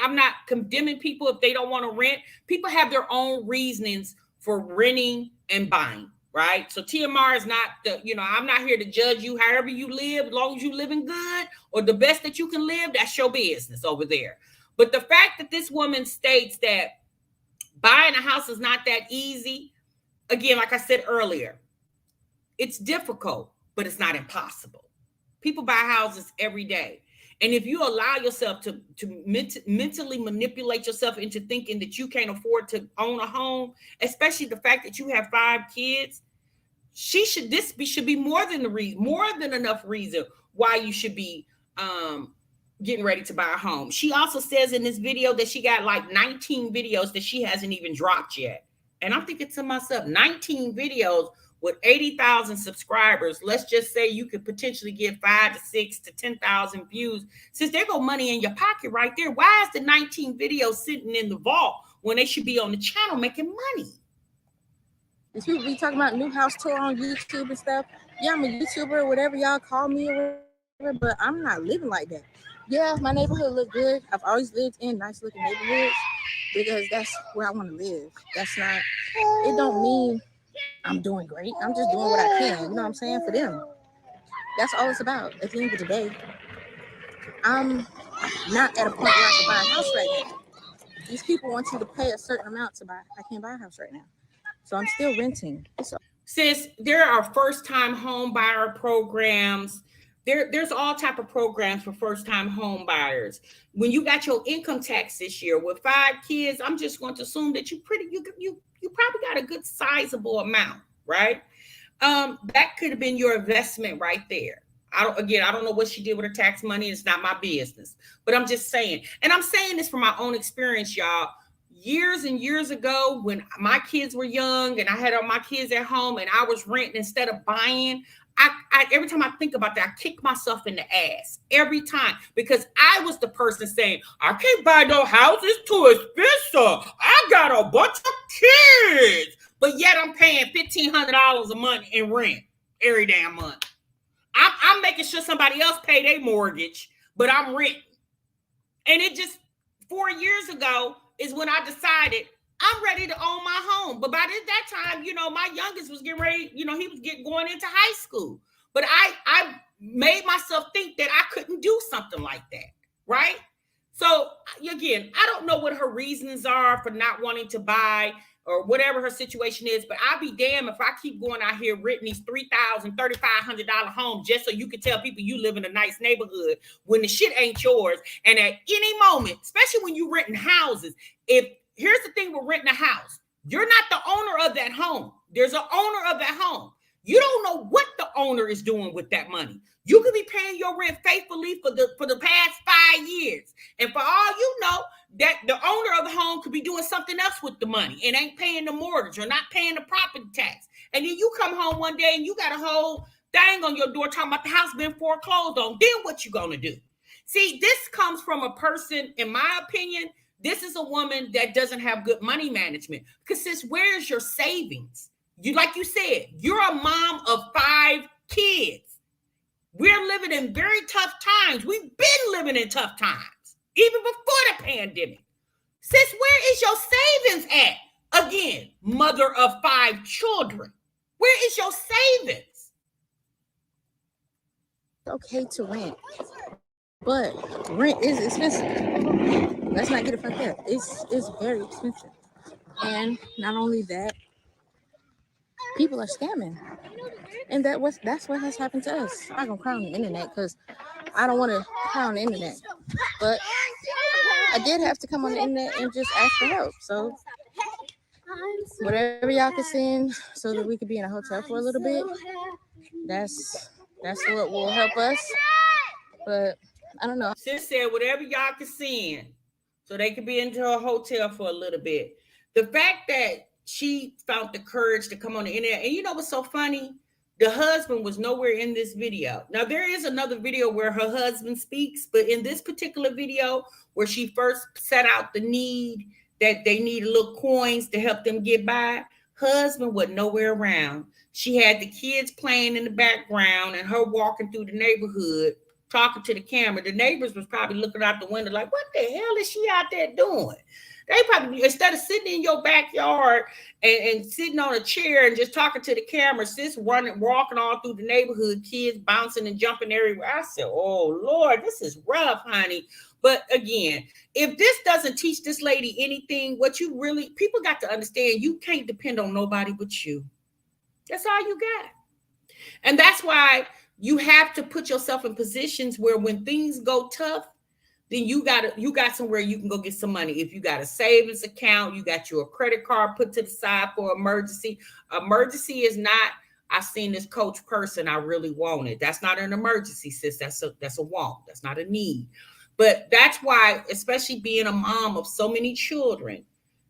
I'm not condemning people if they don't want to rent. People have their own reasonings for renting and buying, right? So TMR is not I'm not here to judge you. However you live, as long as you living good or the best that you can live, that's your business over there. But the fact that this woman states that buying a house is not that easy, again, like I said earlier, it's difficult, but it's not impossible. People buy houses every day. And if you allow yourself to mentally manipulate yourself into thinking that you can't afford to own a home, especially the fact that you have 5 kids, should be more than enough reason why you should be getting ready to buy a home. She also says in this video that she got like 19 videos that she hasn't even dropped yet. And I'm thinking to myself, 19 videos with 80,000 subscribers, let's just say you could potentially get 5 to 6 to 10,000 views. Since there go money in your pocket right there, why is the 19 videos sitting in the vault when they should be on the channel making money? These people be talking about new house tour on YouTube and stuff. Yeah, I'm a YouTuber, whatever y'all call me or whatever, but I'm not living like that. Yeah, my neighborhood look good. I've always lived in nice looking neighborhoods because that's where I want to live. It don't mean I'm doing great. I'm just doing what I can. You know what I'm saying? For them. That's all it's about. At the end of the day, I'm not at a point where I can buy a house right now. These people want you to pay a certain amount to buy. I can't buy a house right now. So I'm still renting. Sis, there are first-time home buyer programs. There's all type of programs for first-time home buyers. When you got your income tax this year with 5 kids, I'm just going to assume that you probably got a good sizable amount, right? That could have been your investment right there. I don't know what she did with her tax money. It's not my business, but I'm just saying, and I'm saying this from my own experience, y'all. Years and years ago, when my kids were young and I had all my kids at home and I was renting instead of buying, I every time I think about that, I kick myself in the ass every time, because I was the person saying, I can't buy no house, it's too expensive. I got a bunch of kids, but yet I'm paying $1,500 a month in rent every damn month. I'm making sure somebody else pay their mortgage, but I'm renting. And it just 4 years ago is when I decided I'm ready to own my home. But by that time, my youngest was getting ready, he was going into high school. But I made myself think that I couldn't do something like that, right? So again, I don't know what her reasons are for not wanting to buy or whatever her situation is, but I'll be damned if I keep going out here renting these $3,000, $3,500 homes just so you can tell people you live in a nice neighborhood when the shit ain't yours. And at any moment, especially when you're renting houses, here's the thing with renting a house, you're not the owner of that home. There's an owner of that home. You don't know what the owner is doing with that money. You could be paying your rent faithfully for the past 5 years. And for all you know, that the owner of the home could be doing something else with the money and ain't paying the mortgage or not paying the property tax. And then you come home one day and you got a whole thing on your door talking about the house being foreclosed on. Then what you gonna do? See, this comes from a person, in my opinion, this is a woman that doesn't have good money management. Because sis, where's your savings? Like you said, you're a mom of 5 kids. We're living in very tough times. We've been living in tough times, even before the pandemic. Sis, where is your savings at? Again, mother of 5 children. Where is your savings? It's okay to rent, but rent is expensive. Let's not get it fucked up. It's very expensive. And not only that, people are scamming. And that's what has happened to us. I'm not gonna cry on the internet because I don't want to cry on the internet. But I did have to come on the internet and just ask for help. So whatever y'all can send so that we could be in a hotel for a little bit, that's what will help us. But I don't know. Sis said whatever y'all can send so they could be into a hotel for a little bit. The fact that she found the courage to come on the internet, and you know what's so funny? The husband was nowhere in this video. Now, there is another video where her husband speaks, but in this particular video where she first set out the need that they need little coins to help them get by, Husband was nowhere around. She had the kids playing in the background and her walking through the neighborhood talking to the camera. The neighbors was probably looking out the window like, what the hell is she out there doing? They probably, instead of sitting in your backyard and sitting on a chair and just talking to the camera, sis running, walking all through the neighborhood, kids bouncing and jumping everywhere. I said, oh Lord, this is rough, honey. But again, if this doesn't teach this lady anything, what you really, people got to understand, you can't depend on nobody but you. That's all you got. And that's why you have to put yourself in positions where when things go tough, then you got somewhere you can go get some money. If you got a savings account, you got your credit card put to the side for emergency. Emergency is not, I seen this coach person, I really want it. That's not an emergency, sis. That's a want. That's not a need. But that's why, especially being a mom of so many children,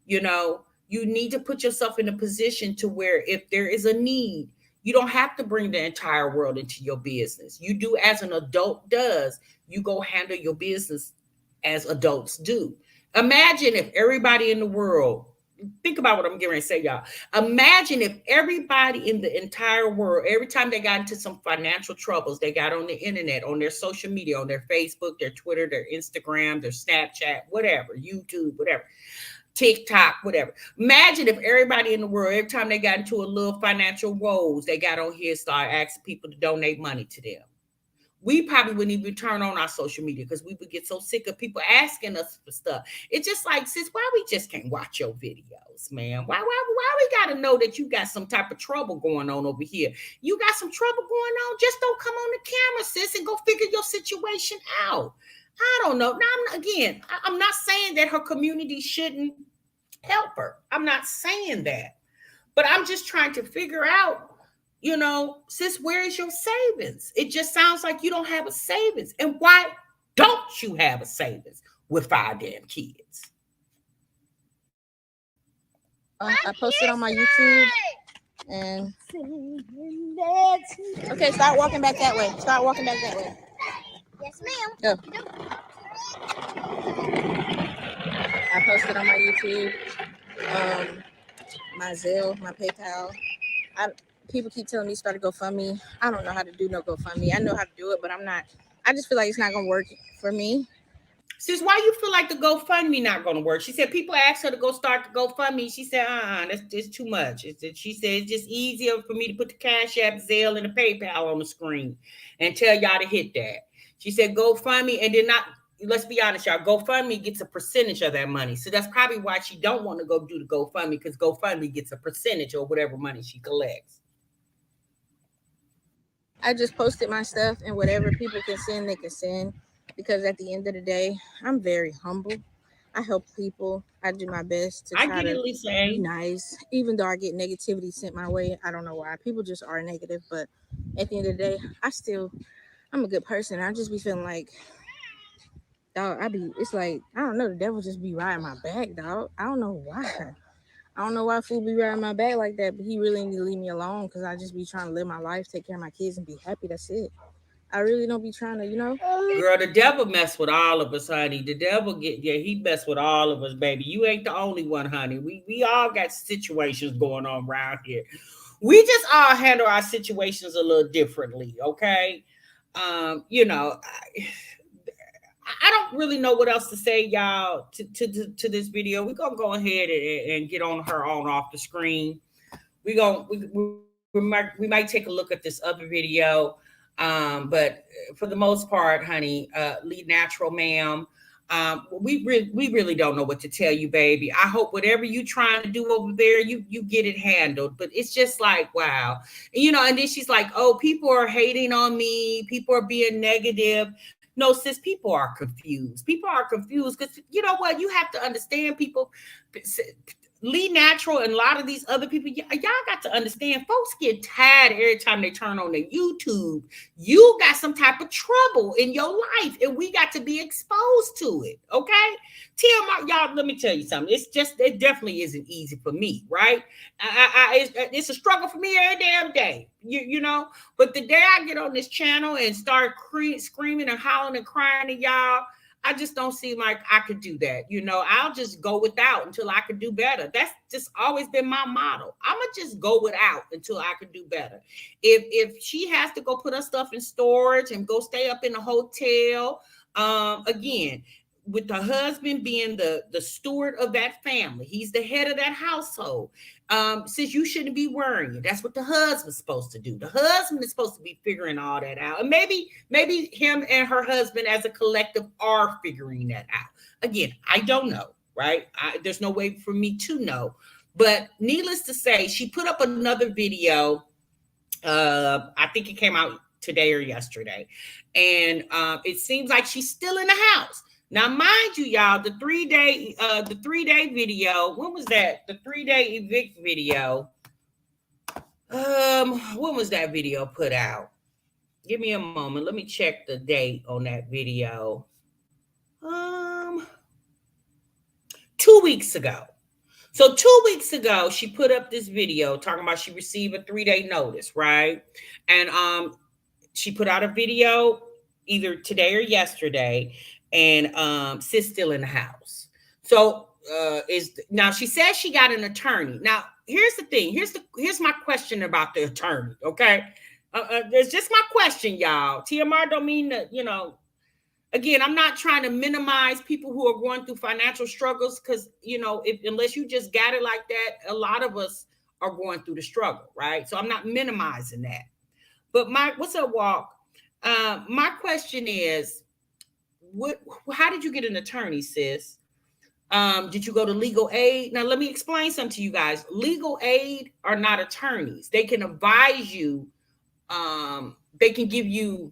you need to put yourself in a position to where if there is a need, you don't have to bring the entire world into your business. You do as an adult does. You go handle your business as adults do. Imagine if everybody in the world, think about what I'm getting ready to say, y'all. Imagine if everybody in the entire world, every time they got into some financial troubles, they got on the internet, on their social media, on their Facebook, their Twitter, their Instagram, their Snapchat, whatever, YouTube, whatever, TikTok, whatever. Imagine if everybody in the world, every time they got into a little financial woes, they got on here, started asking people to donate money to them. We probably wouldn't even turn on our social media because we would get so sick of people asking us for stuff. It's just like, sis, why we just can't watch your videos, man? Why we got to know that you got some type of trouble going on over here? You got some trouble going on? Just don't come on the camera, sis, and go figure your situation out. I don't know. Now, I'm not saying that her community shouldn't help her. I'm not saying that. But I'm just trying to figure out, sis, where is your savings? It just sounds like you don't have a savings. And why don't you have a savings with 5 damn kids? I posted on my YouTube and okay, start walking back that way. Start walking back that way. Yes, ma'am. Go. I posted on my YouTube, my Zelle, my PayPal. People keep telling me to start a GoFundMe. I don't know how to do no GoFundMe. I know how to do it, but I just feel like it's not going to work for me. Sis, why you feel like the GoFundMe not going to work? She said people asked her to go start the GoFundMe. She said, that's too much. She said it's just easier for me to put the Cash App, Zelle, and the PayPal on the screen and tell y'all to hit that. She said GoFundMe, and then let's be honest, y'all, GoFundMe gets a percentage of that money. So that's probably why she don't want to go do the GoFundMe, because GoFundMe gets a percentage or whatever money she collects. I just posted my stuff, and whatever people can send, they can send. Because at the end of the day, I'm very humble. I help people. I do my best to try to be nice. Even though I get negativity sent my way, I don't know why. People just are negative. But at the end of the day, I'm a good person. I just be feeling like, dog, it's like, I don't know, the devil just be riding my back, dog. I don't know why. I don't know why fool be riding my back like that, but he really need to leave me alone because I just be trying to live my life, take care of my kids, and be happy. That's it. I really don't be trying to, Girl, the devil mess with all of us, honey. The devil he mess with all of us, baby. You ain't the only one, honey. We all got situations going on around here. We just all handle our situations a little differently, okay? I don't really know what else to say, y'all, to this video. We're gonna go ahead and get on her on off the screen. We might take a look at this other video. But for the most part, honey, Lii Natural Mom, we really don't know what to tell you, baby. I hope whatever you trying to do over there, you get it handled. But it's just like, wow. And then she's like, oh, people are hating on me. People are being negative. No, sis, people are confused. People are confused because you know what? You have to understand people. Lii Natural and a lot of these other people, y'all got to understand, folks get tired every time they turn on their YouTube. You got some type of trouble in your life, and we got to be exposed to it, okay? Y'all, let me tell you something. It definitely isn't easy for me, right? It's a struggle for me every damn day, but the day I get on this channel and start screaming and hollering and crying to y'all, I just don't seem like I could do that. I'll just go without until I could do better. That's just always been my motto. I'm gonna just go without until I could do better. If she has to go put her stuff in storage and go stay up in a hotel, again, with the husband being the steward of that family, he's the head of that household. Since you shouldn't be worrying, that's what the husband's supposed to do. The husband is supposed to be figuring all that out, and maybe him and her husband as a collective are figuring that out. Again, I don't know, right? There's no way for me to know, but needless to say, she put up another video. I think it came out today or yesterday, and it seems like she's still in the house. Now, mind you, y'all, the 3-day video. When was that? The 3-day evict video. When was that video put out? Give me a moment. Let me check the date on that video. 2 weeks ago. So 2 weeks ago, she put up this video talking about she received a 3-day notice, right? And she put out a video either today or yesterday. And sis still in the house. So now she says she got an attorney. Now here's the thing. Here's my question about the attorney. Okay, there's just my question, y'all. TMR don't mean that, Again, I'm not trying to minimize people who are going through financial struggles because unless you just got it like that, a lot of us are going through the struggle, right? So I'm not minimizing that. But what's up, Walk? My question is, how did you get an attorney, sis? Did you go to legal aid? Now, let me explain something to you guys. Legal aid are not attorneys. They can advise you. They can give you,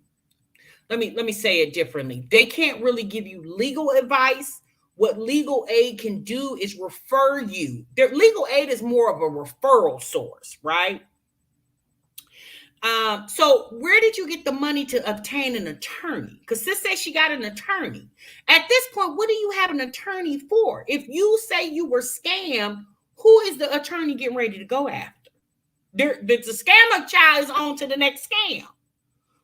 let me say it differently. They can't really give you legal advice. What legal aid can do is refer you. Their legal aid is more of a referral source, right? So where did you get the money to obtain an attorney? Because sis says she got an attorney. At this point, what do you have an attorney for? If you say you were scammed, who is the attorney getting ready to go after? The scammer child is on to the next scam.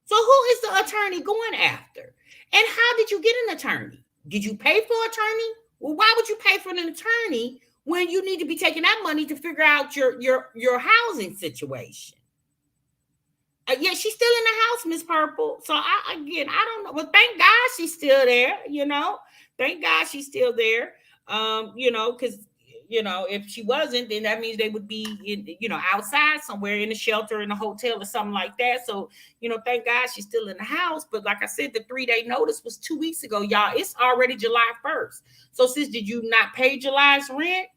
So who is the attorney going after? And how did you get an attorney? Did you pay for an attorney? Well, why would you pay for an attorney when you need to be taking that money to figure out your housing situation? Yeah, she's still in the house, Miss Purple. So I don't know. Well, thank God she's still there. Thank God she's still there. Because if she wasn't, then that means they would be outside somewhere in a shelter, in a hotel, or something like that. So thank God she's still in the house. But like I said, the 3-day notice was 2 weeks ago, y'all. It's already July 1st. So sis, did you not pay July's rent?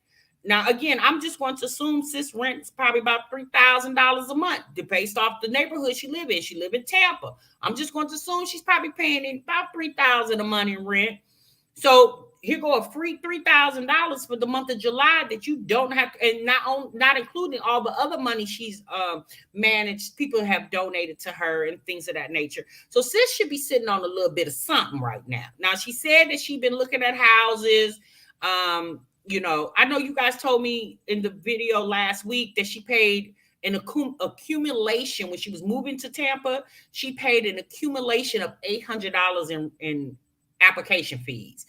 Now, again, I'm just going to assume sis rent is probably about $3,000 a month based off the neighborhood she live in. She live in Tampa. I'm just going to assume she's probably paying about $3,000 a month in rent. So here go a free $3,000 for the month of July that you don't have to, and not including all the other money she's managed. People have donated to her and things of that nature. So sis should be sitting on a little bit of something right now. Now, she said that she'd been looking at houses. I know you guys told me in the video last week that she paid an accumulation when she was moving to Tampa. She paid an accumulation of $800 in application fees.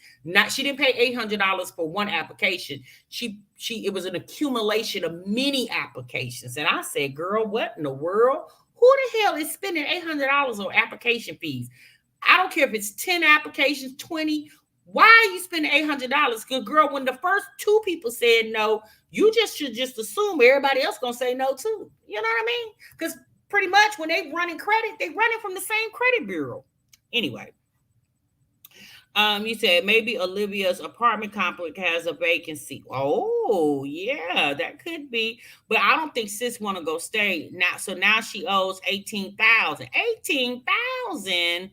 She didn't pay $800 for one application. It was an accumulation of many applications. And I said, girl, what in the world? Who the hell is spending $800 on application fees? I don't care if it's 10 applications, 20. Why are you spending $800? Because, girl, when the first 2 people said no, you should assume everybody else gonna say no too. You know what I mean? Because pretty much when they running credit, they running from the same credit bureau. Anyway, you said maybe Olivia's apartment complex has a vacancy. Oh, yeah, that could be. But I don't think sis want to go stay now. So now she owes $18,000. $18,000.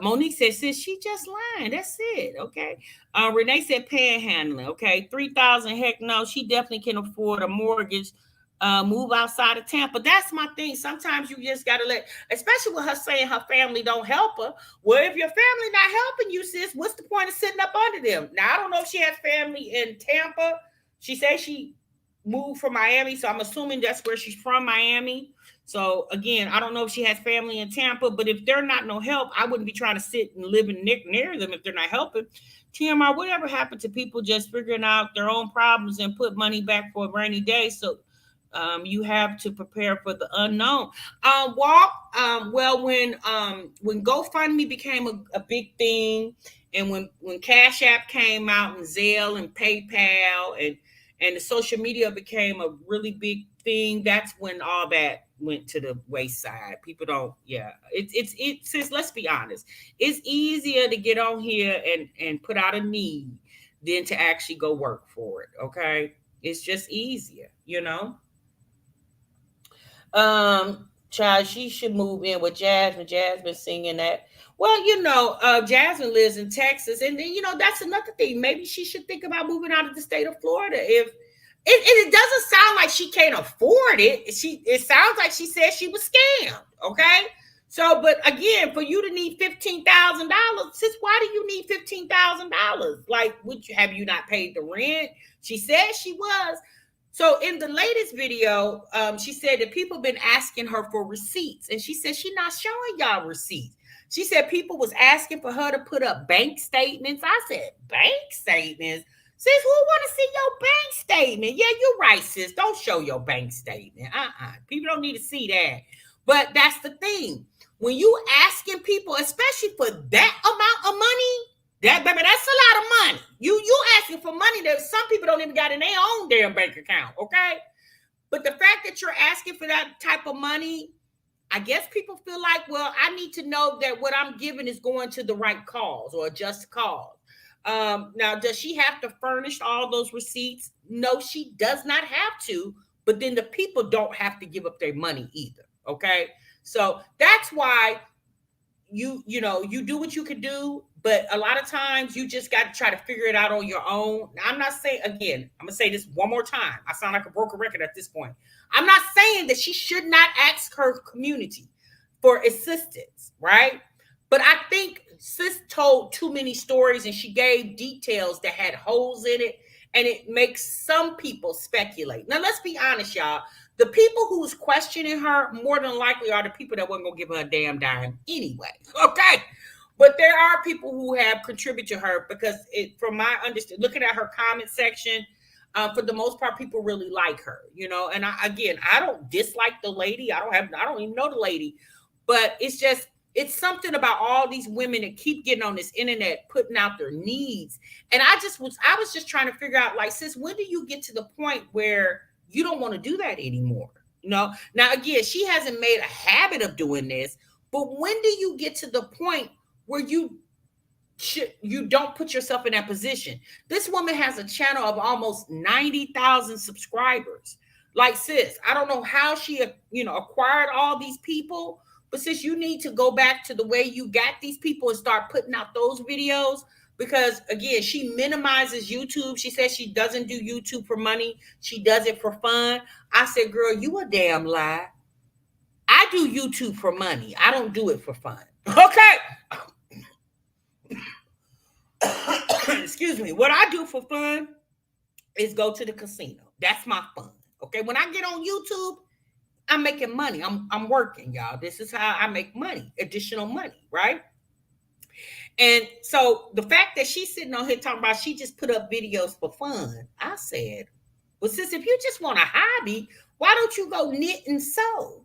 Monique said, sis, she just lying. That's it. Okay. Renee said panhandling. Okay. $3,000. Heck no, she definitely can afford a mortgage. Move outside of Tampa. That's my thing. Sometimes you just gotta especially with her saying her family don't help her. Well, if your family not helping you, sis, what's the point of sitting up under them? Now, I don't know if she has family in Tampa. She says she moved from Miami, so I'm assuming that's where she's from, Miami. So again, I don't know if she has family in Tampa, but if they're not no help, I wouldn't be trying to sit and live near them if they're not helping. TMR, whatever happened to people just figuring out their own problems and put money back for a rainy day? So you have to prepare for the unknown. Walk. Well, when GoFundMe became a big thing, and when Cash App came out, and Zelle and PayPal, and the social media became a really big thing, that's when all that went to the wayside. People don't, yeah. It's since, let's be honest, it's easier to get on here and put out a need than to actually go work for it. Okay, it's just easier, you know. Child, she should move in with Jasmine. Jasmine singing that. Well, Jasmine lives in Texas, and then that's another thing. Maybe she should think about moving out of the state of Florida. If it doesn't sound like she can't afford it. It sounds like she said she was scammed. Okay. So, but again, for you to need $15,000, sis, why do you need $15,000? Like, have you not paid the rent? She said she was. So in the latest video, she said that people been asking her for receipts, and she said she's not showing y'all receipts. She said people was asking for her to put up bank statements. I said, bank statements? Sis, who want to see your bank statement? Yeah, you're right, sis. Don't show your bank statement. People don't need to see that. But that's the thing. When you asking people, especially for that amount of money, that, baby, that's a lot of money. You asking for money that some people don't even got in their own damn bank account, okay? But the fact that you're asking for that type of money, I guess people feel like, well, I need to know that what I'm giving is going to the right cause or a just cause. Now, does she have to furnish all those receipts? No, she does not have to. But then the people don't have to give up their money either, okay? So that's why you do what you can do, but a lot of times you just got to try to figure it out on your own. I'm not saying, again, I'm gonna say this one more time. I sound like a broken record at this point. I'm not saying that she should not ask her community for assistance, right? But I think sis told too many stories, and she gave details that had holes in it, and it makes some people speculate. Now, let's be honest, y'all. The people who's questioning her more than likely are the people that wasn't gonna give her a damn dime anyway. Okay. But there are people who have contributed to her because from my understanding, looking at her comment section, for the most part, people really like her, And I don't dislike the lady. I don't even know the lady, but it's something about all these women that keep getting on this internet, putting out their needs. And I was just trying to figure out, like, sis, when do you get to the point where you don't want to do that anymore? Now, again, she hasn't made a habit of doing this, but when do you get to the point where you don't put yourself in that position? This woman has a channel of almost 90,000 subscribers. Like, sis, I don't know how she, acquired all these people, but sis, you need to go back to the way you got these people and start putting out those videos. Because again, she minimizes YouTube. She says she doesn't do YouTube for money. She does it for fun. I said, girl, you a damn lie. I do YouTube for money. I don't do it for fun. Okay. Excuse me. What I do for fun is go to the casino. That's my fun. Okay. When I get on YouTube, I'm making money. I'm working, y'all. This is how I make money, additional money, right? And so the fact that she's sitting on here talking about she just put up videos for fun, I said, well, sis, if you just want a hobby, why don't you go knit and sew?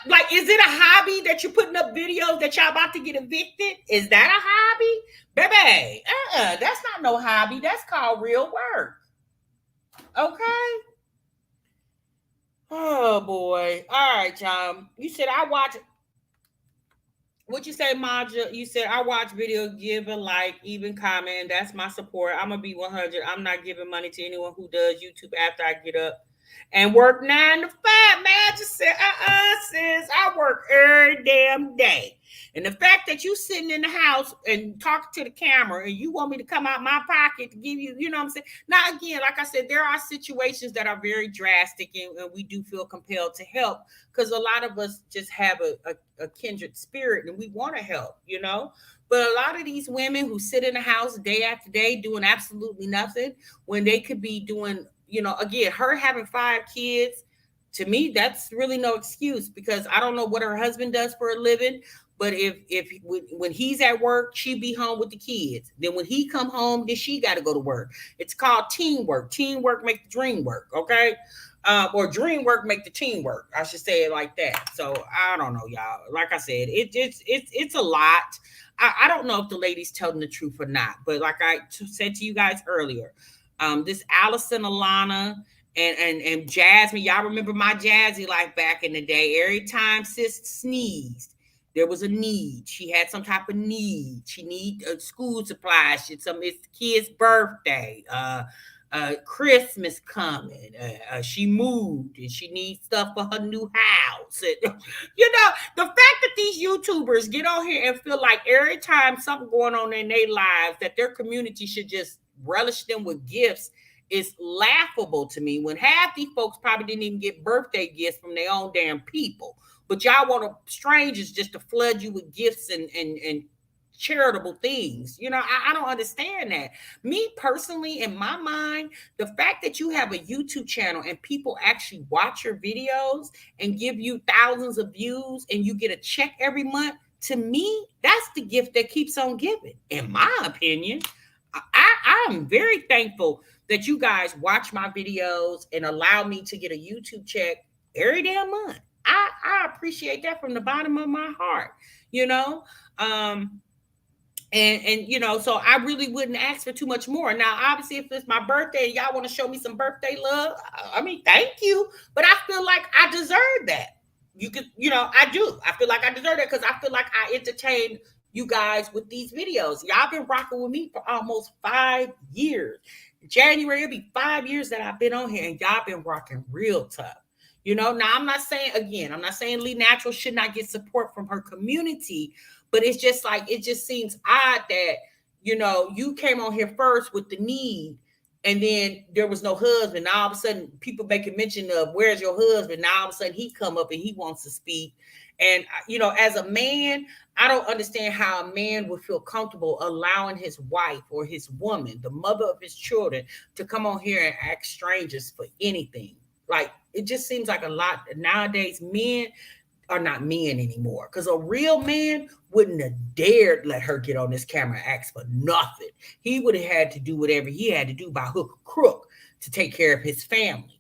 Like, is it a hobby that you're putting up videos that y'all about to get evicted? Is that a hobby? Baby, that's not no hobby. That's called real work. Okay. Oh boy. All right, y'all. You said I watch. What you say, Maja? You said I watch videos, give a like, even comment. That's my support. I'm gonna be 100. I'm not giving money to anyone who does YouTube after I get up and work 9 to 5. Man, I just said, sis, I work every damn day. And the fact that you sitting in the house and talking to the camera and you want me to come out my pocket to give you, you know what I'm saying? Now, again, like I said, there are situations that are very drastic and we do feel compelled to help because a lot of us just have a kindred spirit and we want to help, But a lot of these women who sit in the house day after day doing absolutely nothing when they could be doing again, her having 5 kids, to me, that's really no excuse, because I don't know what her husband does for a living. But if when he's at work, she be home with the kids. Then when he come home, then she got to go to work. It's called teamwork. Teamwork make the dream work. Okay. Or dream work make the team work. I should say it like that. So I don't know, y'all. Like I said, it's a lot. I don't know if the lady's telling the truth or not, but like I said to you guys earlier, this Allison, Alana, and Jasmine, y'all remember my Jazzy life back in the day. Every time sis sneezed, there was a need. She had some type of need. She need school supplies. It's the kid's birthday. Christmas coming. She moved and she needs stuff for her new house. And, the fact that these YouTubers get on here and feel like every time something going on in their lives that their community should just relish them with gifts is laughable to me, when half these folks probably didn't even get birthday gifts from their own damn people. But y'all want strangers just to flood you with gifts and charitable things. I don't understand that. Me personally, in my mind, the fact that you have a YouTube channel and people actually watch your videos and give you thousands of views and you get a check every month, to me, that's the gift that keeps on giving, in my opinion. I'm very thankful that you guys watch my videos and allow me to get a YouTube check every damn month. I appreciate that from the bottom of my heart, so I really wouldn't ask for too much more. Now, obviously, if it's my birthday and y'all want to show me some birthday love, I mean, thank you. But I feel like I deserve that. I do. I feel like I deserve that because I feel like I entertain you guys with these videos. Y'all been rocking with me for almost 5 years. January, it'll be 5 years that I've been on here, and y'all been rocking real tough. Now I'm not saying Lii Natural should not get support from her community, but it's just like, it just seems odd that, you came on here first with the need, and then there was no husband. Now all of a sudden people making mention of, where's your husband? Now all of a sudden he come up and he wants to speak. And, as a man, I don't understand how a man would feel comfortable allowing his wife or his woman, the mother of his children, to come on here and ask strangers for anything. Like, it just seems like a lot nowadays. Men are not men anymore, because a real man wouldn't have dared let her get on this camera and ask for nothing. He would have had to do whatever he had to do by hook or crook to take care of his family.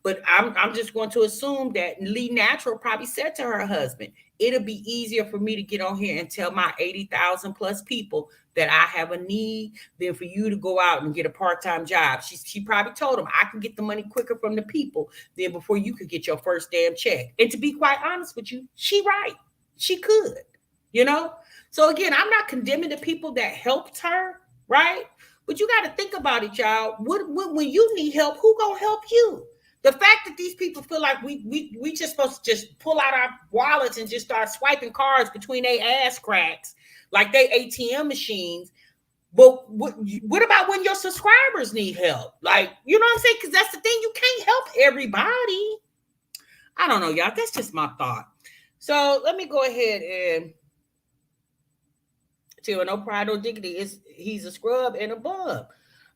But I'm just going to assume that Lii Natural probably said to her husband, it'll be easier for me to get on here and tell my 80,000 plus people that I have a need than for you to go out and get a part-time job. She probably told him, I can get the money quicker from the people than before you could get your first damn check. And to be quite honest with you, she right. She could, So again, I'm not condemning the people that helped her, right? But you got to think about it, y'all. When you need help, who gonna help you? The fact that these people feel like we just supposed to just pull out our wallets and just start swiping cards between their ass cracks like they ATM machines. But what about when your subscribers need help? Like, you know what I'm saying? Because that's the thing. You can't help everybody. I don't know, y'all. That's just my thought. So let me go ahead and tell no pride, no dignity. He's a scrub and a bum.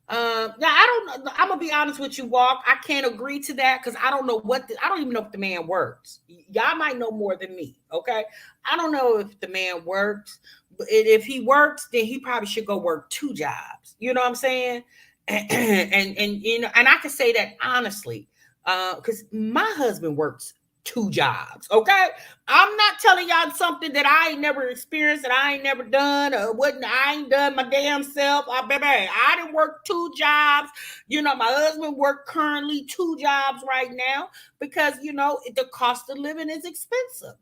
Now I don't know. I'm gonna be honest with you, Walk. I can't agree to that because I don't know I don't even know if the man works. Y'all might know more than me. Okay, I don't know if the man works, but if he works, then he probably should go work 2 jobs. You know what I'm saying? And and I can say that honestly, because my husband works 2 jobs. Okay, I'm not telling y'all something that I ain't never experienced, that I ain't never done, or I ain't done my damn self. Baby, I didn't work 2 jobs. My husband worked currently 2 jobs right now because the cost of living is expensive.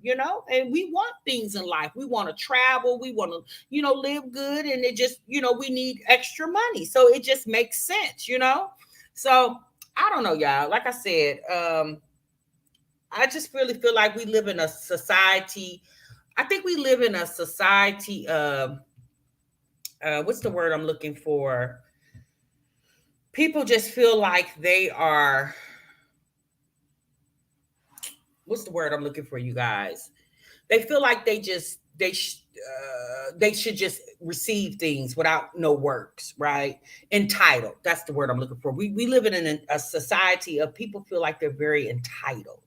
And we want things in life. We want to travel. We want to live good, and it just we need extra money, so it just makes sense. So I don't know, y'all. Like I said, I just really feel like we live in a society. I think we live in a society of, what's the word I'm looking for? People just feel like they are, what's the word I'm looking for, you guys? They feel like they they should just receive things without no works, right? Entitled. That's the word I'm looking for. We live in a society of people feel like they're very entitled.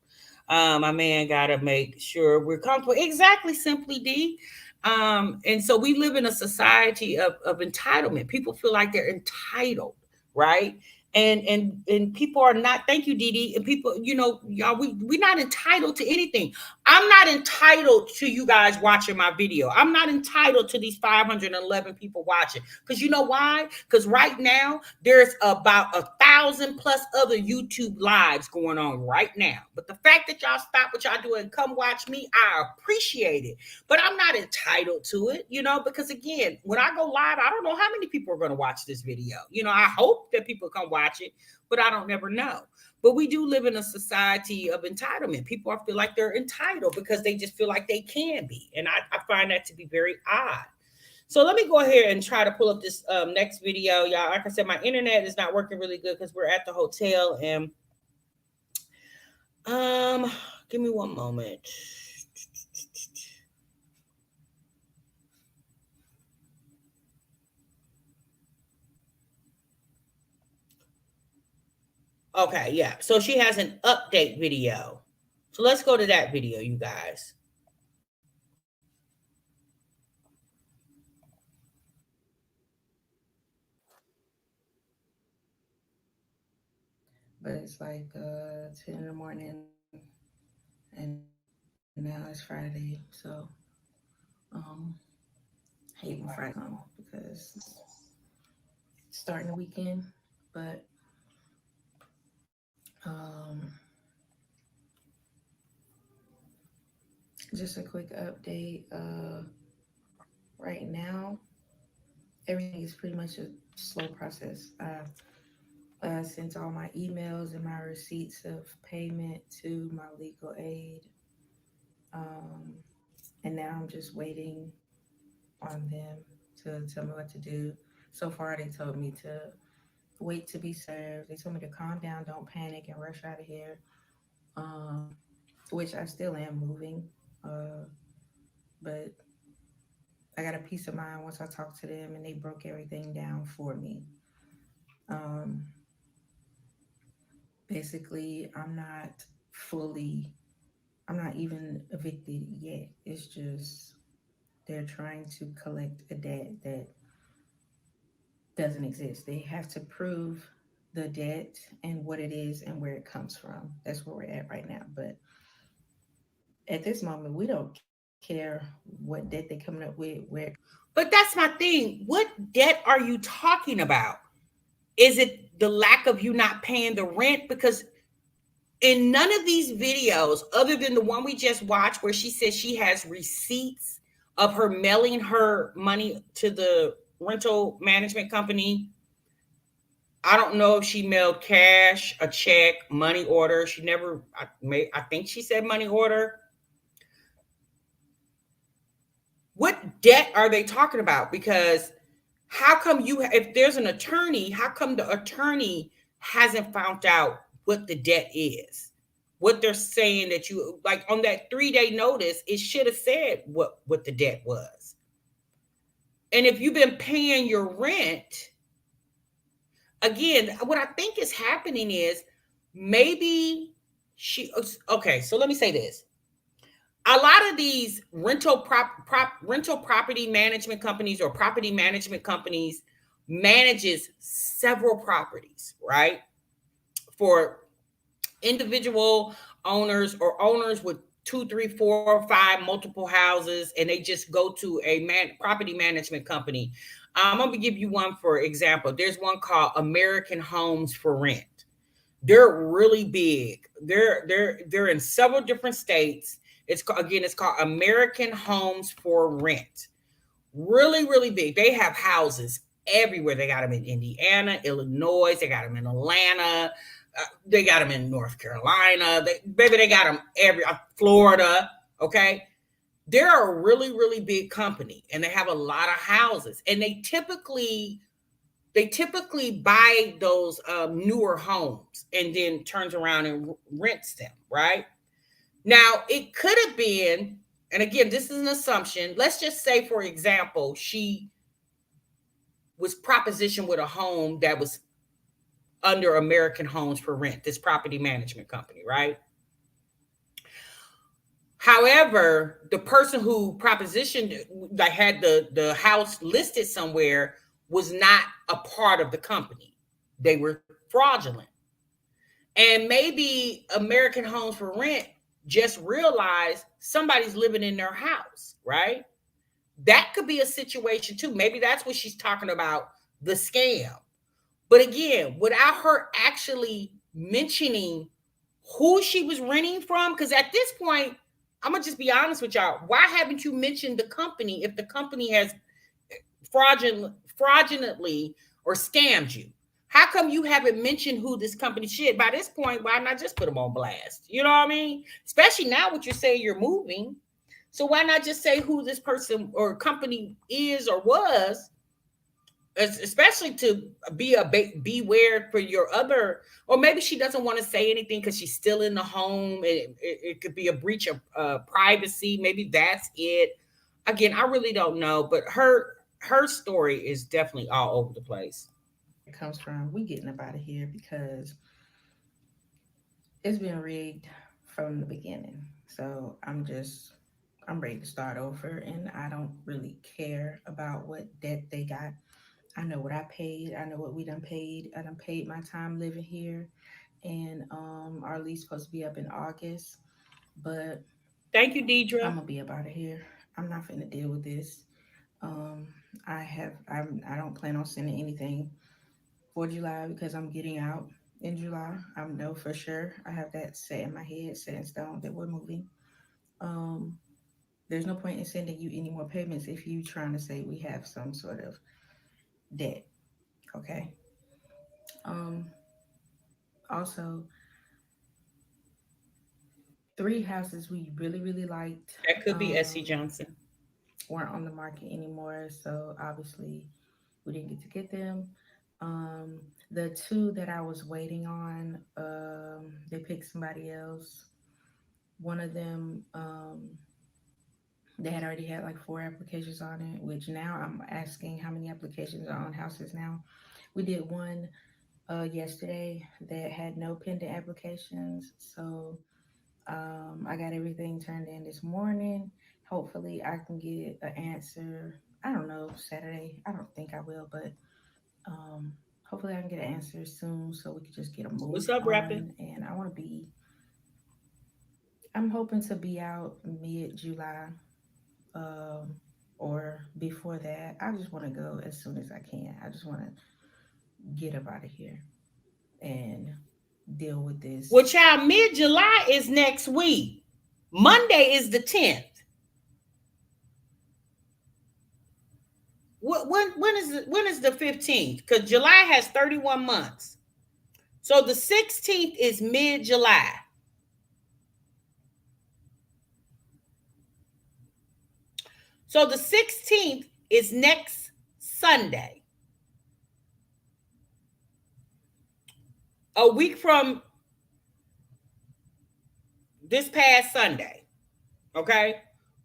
My man got to make sure we're comfortable. Exactly, Simply D. And so we live in a society of entitlement. People feel like they're entitled, right? And people are not. Thank you, Dee Dee. And people, y'all, we're not entitled to anything. I'm not entitled to you guys watching my video. I'm not entitled to these 511 people watching. Because you know why? Because right now there's about 1,000 plus other YouTube lives going on right now. But the fact that y'all stop what y'all doing and come watch me, I appreciate it. But I'm not entitled to it, because again, when I go live, I don't know how many people are going to watch this video. I hope that people come watch it, but I don't never know. But we do live in a society of entitlement. People feel like they're entitled because they just feel like they can be. And I find that to be very odd. So let me go ahead and try to pull up this next video. Y'all, like I said, my internet is not working really good because we're at the hotel. And give me one moment. Okay, yeah. So she has an update video. So let's go to that video, you guys. But it's like 10 in the morning, and now it's Friday. So hate when Friday come because it's starting the weekend. But just a quick update. Right now, everything is pretty much a slow process. I sent all my emails and my receipts of payment to my legal aid. And now I'm just waiting on them to tell me what to do. So far, they told me to wait to be served. They told me to calm down, don't panic, and rush out of here, which I still am moving. But I got a peace of mind once I talked to them and they broke everything down for me. Basically, I'm not even evicted yet. It's just they're trying to collect a debt that doesn't exist. They have to prove the debt and what it is and where it comes from. That's where we're at right now. But at this moment, we don't care what debt they're coming up with. But that's my thing. What debt are you talking about? Is it the lack of you not paying the rent? Because in none of these videos, other than the one we just watched where she says she has receipts of her mailing her money to the rental management company. I don't know if she mailed cash, a check, money order. She never, I think she said money order. What debt are they talking about? Because how come if there's an attorney, how come the attorney hasn't found out what the debt is? What they're saying that you, like on that 3-day notice, it should have said what the debt was. And if you've been paying your rent, again, what I think is happening is maybe okay, so let me say this. A lot of these rental property management companies or property management companies manages several properties, right? For individual owners or owners with 2, 3, 4, 5 multiple houses, and they just go to a property management company. I'm going to give you one for example. There's one called American Homes for Rent. They're really big. They're in several different states. It's called American Homes for Rent. Really, really big. They have houses everywhere. They got them in Indiana, Illinois. They got them in Atlanta. They got them in North Carolina. They got them Florida. Okay. They're a really, really big company and they have a lot of houses, and they typically buy those newer homes and then turns around and rents them, right? Now, it could have been and again, this is an assumption. Let's just say, for example, she was propositioned with a home that was under American Homes for Rent, this property management company, right? However, the person who propositioned, like had the house listed somewhere, was not a part of the company. They were fraudulent. And maybe American Homes for Rent just realized somebody's living in their house, right? That could be a situation too. Maybe that's what she's talking about, the scam. But again, without her actually mentioning who she was renting from, because at this point, I'm gonna just be honest with y'all. Why haven't you mentioned the company if the company has fraudulently or scammed you? How come you haven't mentioned who this company should? By this point, why not just put them on blast? You know what I mean? Especially now what you're saying you're moving. So why not just say who this person or company is or was, especially to be beware for your other, or maybe she doesn't want to say anything because she's still in the home. It could be a breach of privacy. Maybe that's it. Again, I really don't know, but her story is definitely all over the place. It comes from we getting up out of here because it's been rigged from the beginning. So I'm ready to start over, and I don't really care about what debt they got. I know what I paid. I know what we done paid. I done paid my time living here, and our lease supposed to be up in August. But Thank you, I'm Deidre. gonna be up out of here. I'm not finna deal with this. Um, I don't plan on sending anything for July because I'm getting out in July. I know for sure. I have that set in my head, set in stone that we're moving. Um, there's no point in sending you any more payments if you trying to say we have some sort of debt. Okay. Um, also, three houses we really liked That could be SC Johnson. weren't on the market anymore, so obviously we didn't get to get them. Um, the two that I was waiting on, they picked somebody else. One of them, they had already had like four applications on it, which now I'm asking how many applications are on houses now. We did one yesterday that had no pending applications, so I got everything turned in this morning. Hopefully, I can get an answer. I don't know, Saturday. I don't think I will, but um, hopefully, I can get an answer soon so we can just get a What's move up, rapping? on. And I want to be, I'm hoping to be out mid July um, or before that. I just want to go as soon as I can. I just want to get up out of here and deal with Well, this. child, mid July is next week. Monday is the 10th. When is the 15th? Because July has 31 months. So the 16th is mid July. So the 16th is next Sunday. A week from this past Sunday. Okay?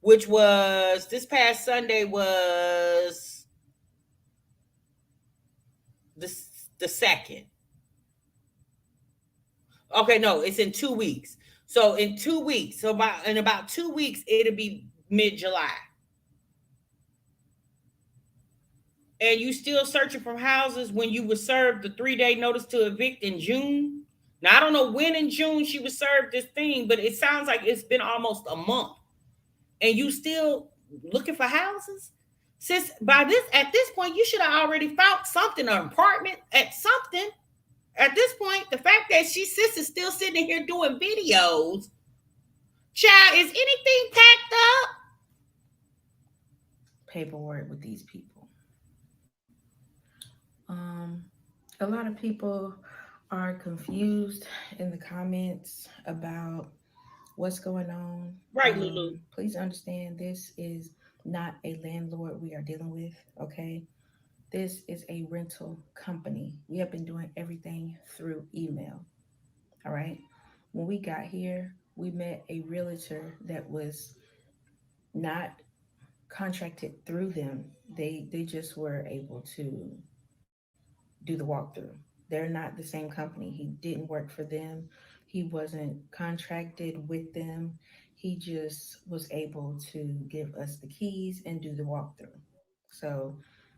Which was this past Sunday was the the second. Okay, no, it's in 2 weeks. So in 2 weeks, so about 2 weeks, it'll be mid July. And you still searching for houses when you were served the 3-day notice to evict in June. Now I don't know when in June she was served this thing, but it sounds like it's been almost a month, and you still looking for houses. Since by this at this point, you should have already found something, an apartment at something. At this point, the fact that she sister's still sitting here doing videos, child, is anything packed up? Paperwork with these people. Um, a lot of people are confused in the comments about what's going on. Right, Lulu. Please understand this is not a landlord we are dealing with, okay? This is a rental company. We have been doing everything through email, all right? When we got here, we met a realtor that was not contracted through them. They just were able to do the walkthrough. They're not the same company. He didn't work for them. He wasn't contracted with them. He just was able to give us the keys and do the walkthrough. So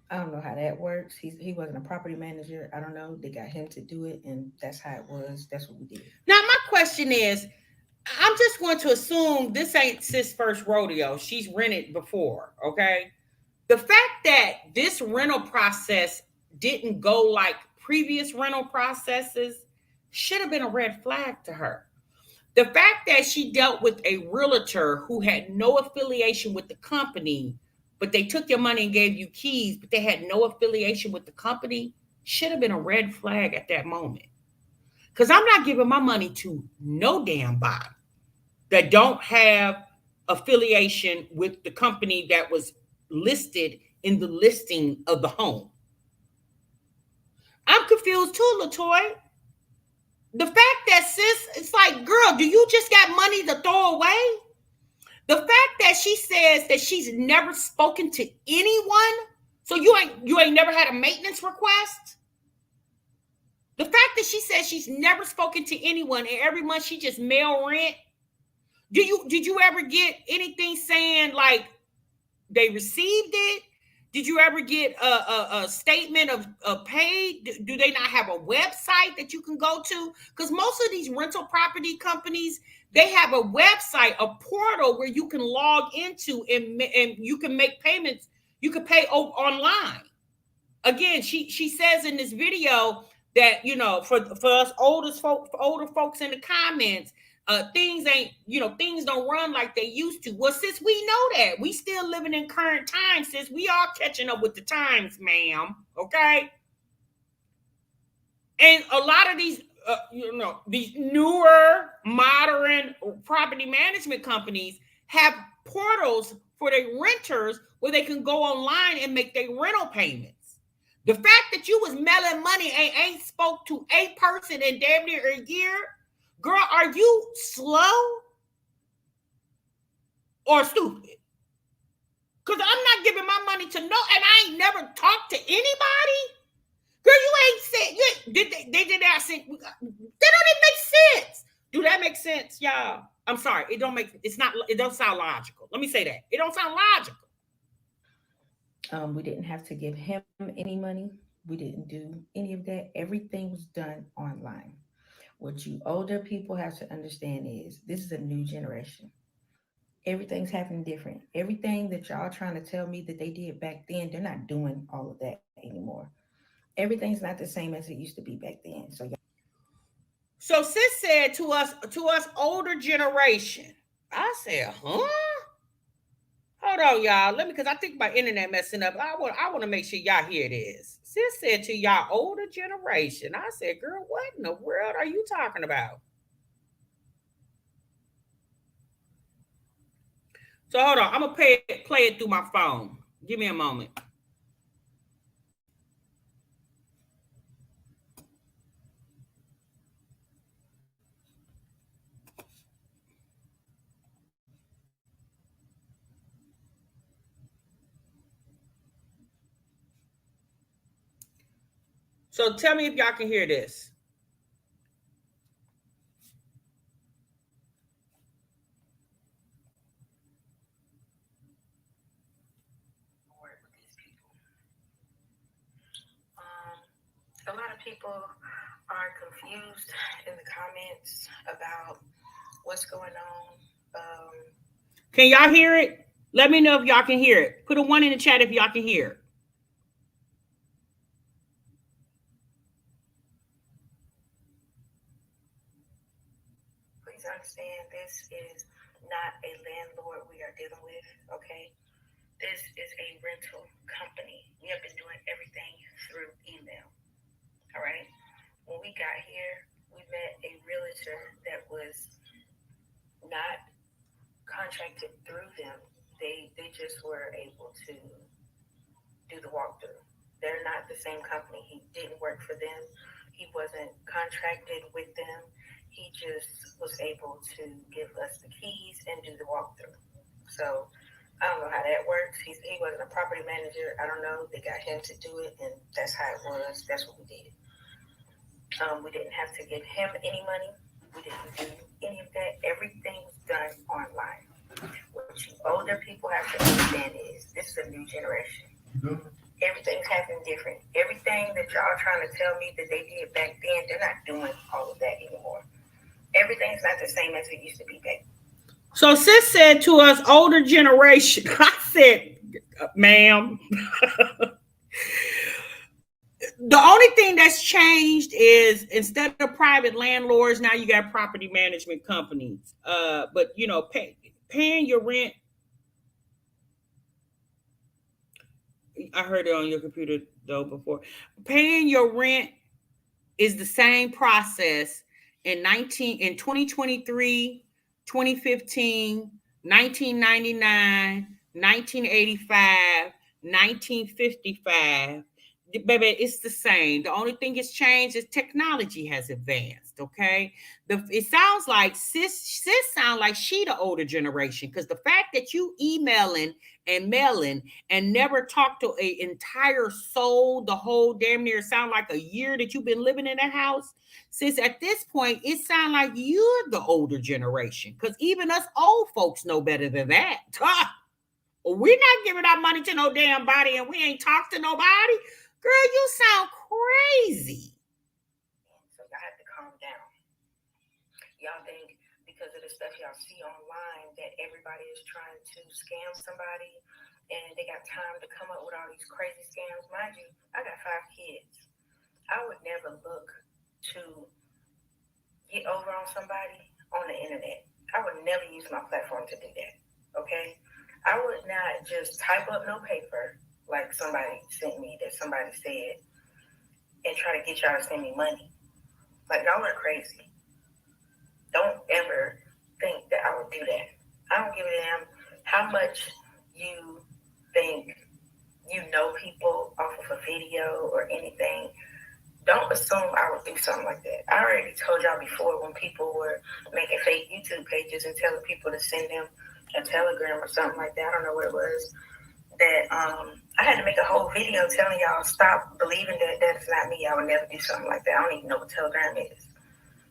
I don't know how that works. He wasn't a property manager. I don't know. They got him to do it, and that's how it was. That's what we did. Now, my question is, I'm just going to assume this ain't sis first rodeo. She's rented before, okay? The fact that this rental process didn't go like previous rental processes should have been a red flag to her. The fact that she dealt with a realtor who had no affiliation with the company, but they took your money and gave you keys, but they had no affiliation with the company, should have been a red flag at that moment. Because I'm not giving my money to no damn body that don't have affiliation with the company that was listed in the listing of the home. I'm confused too, Latoy. The fact that sis, it's like, girl, do you just got money to throw away? The fact that she says that she's never spoken to anyone, so you ain't never had a maintenance request. The fact that she says she's never spoken to anyone and every month she just mail rent. Did you ever get anything saying like they received it? Did you ever get a statement of paid? Do they not have a website that you can go to? Because most of these rental property companies, they have a website, a portal where you can log into and you can make payments. You can pay online. Again, she says in this video that for us older folks in the comments, things ain't things don't run like they used to. Well, sis, we know that we still living in current times, sis. We are catching up with the times, ma'am. Okay, and a lot of these these newer modern property management companies have portals for their renters where they can go online and make their rental payments. The fact that you was mailing money and ain't spoke to a person in damn near a year, girl, are you slow or stupid? Because I'm not giving my money to no, and I ain't never talked to anybody. Girl, you ain't said they did not say that don't even make sense. Do that make sense, y'all? I'm sorry, it don't sound logical. Let me say that. It don't sound logical. We didn't have to give him any money. We didn't do any of that. Everything was done online. What you older people have to understand is this is a new generation. Everything's happening different. Everything that y'all trying to tell me that they did back then, they're not doing all of that anymore. Everything's not the same as it used to be back then. So So sis said to us older generation. I said, huh? Hold on, y'all. Let me, because I think my internet messing up. I want to make sure y'all hear this. Sis said to y'all older generation. I said, girl, what in the world are you talking about? So hold on. I'm gonna play it through my phone. Give me a moment. So tell me if y'all can hear this. work with these people. A lot of people are confused in the comments about what's going on. Can y'all hear it? Let me know if y'all can hear it. Put a one in the chat if y'all can hear it. Please understand this is not a landlord we are dealing with, okay? This is a rental company. We have been doing everything through email, all right? When we got here, we met a realtor that was not contracted through them. They just were able to do the walkthrough. They're not the same company. He didn't work for them. He wasn't contracted with them. He just was able to give us the keys and do the walkthrough. So I don't know how that works. He wasn't a property manager. I don't know. They got him to do it, and that's how it was. That's what we did. We didn't have to give him any money. We didn't do any of that. Everything was done online. What you older people have to understand is this is a new generation. Everything's happening different. Everything that y'all trying to tell me that they did back then, they're not doing all of that anymore. Everything's not the same as it used to be back. So sis said to us, older generation. I said, ma'am. The only thing that's changed is instead of private landlords, now you got property management companies. But you know, paying your rent. I heard it on your computer though before. Paying your rent is the same process in 2023, 2015, 1999, 1985, 1955. Baby, it's the same. The only thing that's changed is technology has advanced. Okay, it sounds like sis sound like she the older generation because the fact that you emailing and mailing and never talk to a entire soul the whole damn near sound like a year that you've been living in a house. Since at this point, it sounds like you're the older generation because even us old folks know better than that. We're not giving our money to no damn body and we ain't talked to nobody. Girl, you sound crazy. So y'all have to calm down. Y'all think because of the stuff y'all see online that everybody is trying to scam somebody and they got time to come up with all these crazy scams. Mind you, I got 5 kids. I would never look to get over on somebody on the internet. I would never use my platform to do that. Okay? I would not just type up no paper like somebody sent me that somebody said and try to get y'all to send me money. Like y'all are crazy. Don't ever think that I would do that. I don't give a damn how much you think you know people off of a video or anything. Don't assume I would do something like that. I already told y'all before when people were making fake YouTube pages and telling people to send them a telegram or something like that. I don't know what it was. That I had to make a whole video telling y'all stop believing that that's not me. I would never do something like that. I don't even know what telegram is.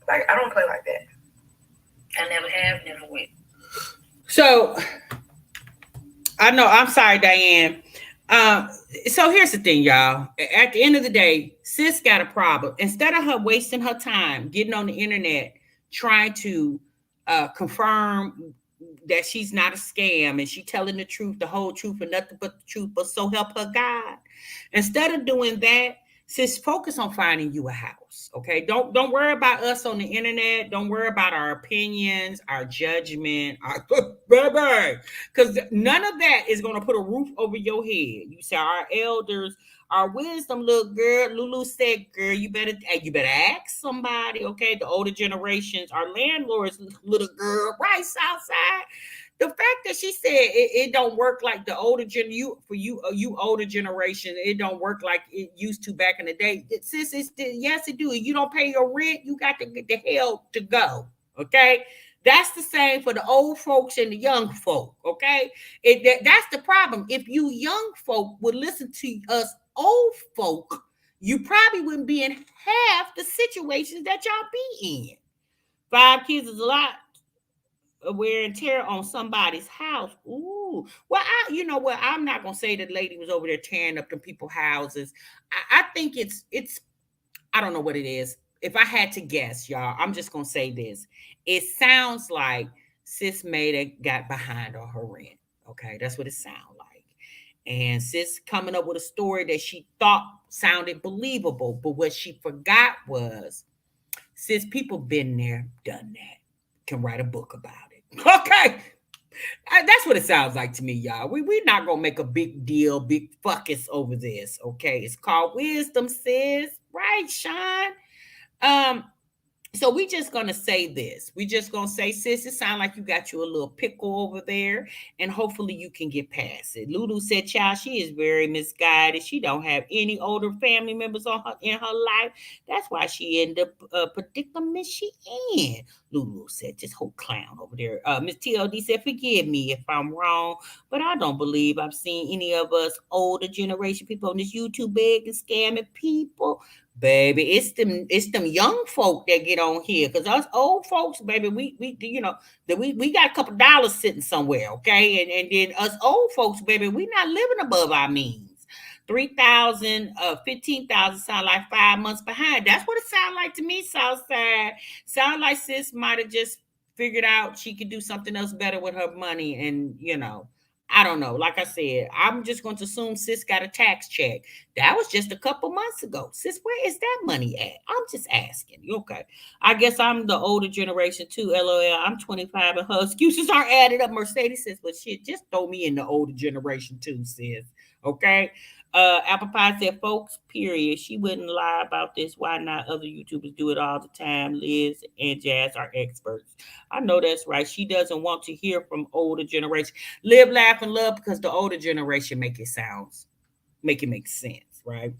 Like I don't play like that. I never have, never will. So I know. I'm sorry, Diane. So here's the thing, y'all. At the end of the day, sis got a problem. Instead of her wasting her time getting on the internet trying to confirm that she's not a scam and she telling the truth, the whole truth, and nothing but the truth, but so help her God. Instead of doing that, sis, focus on finding you a house. Okay. Don't worry about us on the internet. Don't worry about our opinions, our judgment, our baby. Because none of that is going to put a roof over your head. You say our elders, our wisdom, look, girl. Lulu said, girl, you better ask somebody. Okay. The older generations, our landlords, little girl, right outside. The fact that she said it don't work like the older you older generation, it don't work like it used to back in the day. Sis, yes, it do. If you don't pay your rent, you got to get the hell to go. Okay, that's the same for the old folks and the young folk. Okay, that's the problem. If you young folk would listen to us old folk, you probably wouldn't be in half the situations that y'all be in. 5 kids is a lot wear and tear on somebody's house. Ooh. Well, you know what? I'm not gonna say that lady was over there tearing up the people's houses. I think it's I don't know what it is. If I had to guess, y'all, I'm just gonna say this. It sounds like sis Maida got behind on her rent. Okay, that's what it sounds like. And sis coming up with a story that she thought sounded believable, but what she forgot was sis people been there, done that, can write a book about it. Okay. That's what it sounds like to me, y'all. We're not going to make a big deal, big fuckus over this. Okay. It's called wisdom, sis. Right, Sean? So we just gonna say this. We just gonna say, sis, it sounds like you got you a little pickle over there, and hopefully you can get past it. Lulu said, child, she is very misguided. She don't have any older family members on her in her life. That's why she in the predicament she in. Lulu said, this whole clown over there. Miss TLD said, forgive me if I'm wrong, but I don't believe I've seen any of us older generation people on this YouTube begging, scamming people. Baby, it's them young folk that get on here. Cause us old folks, baby, we that we got a couple dollars sitting somewhere, okay? And then us old folks, baby, we not living above our means. 3,000, 15,000 sound like 5 months behind. That's what it sound like to me, Southside. Sound like sis might have just figured out she could do something else better with her money, and I don't know. Like I said, I'm just going to assume sis got a tax check. That was just a couple months ago. Sis, where is that money at? I'm just asking. Okay. I guess I'm the older generation too. LOL. I'm 25 and her excuses aren't added up. Mercedes says, but shit, just throw me in the older generation too, sis. Okay. Apple Pie said, folks, period. She wouldn't lie about this. Why not? Other YouTubers do it all the time. Liz and Jazz are experts. I know that's right. She doesn't want to hear from older generation. Live, laugh, and love, because the older generation make it make sense, right?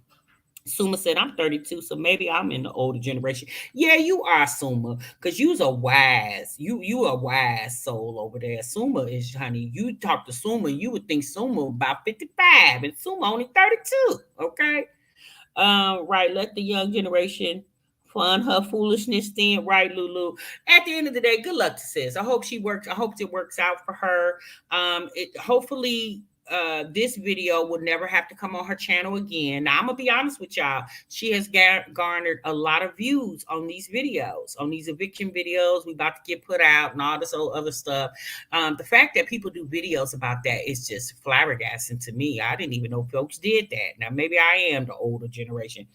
Suma said, I'm 32, so maybe I'm in the older generation. Yeah, you are, Suma, because you a wise soul over there. Suma is, honey, you talk to Suma, you would think Suma about 55, and Suma only 32, okay? Right, let the young generation fund her foolishness then, right, Lulu? At the end of the day, good luck to sis. I hope it works out for her. It hopefully this video will never have to come on her channel again. Now I'm gonna be honest with y'all. She has garnered a lot of views on these videos, on these eviction videos we about to get put out and all this other stuff. The fact that people do videos about that is just flabbergasting to me. I didn't even know folks did that. Now maybe I am the older generation.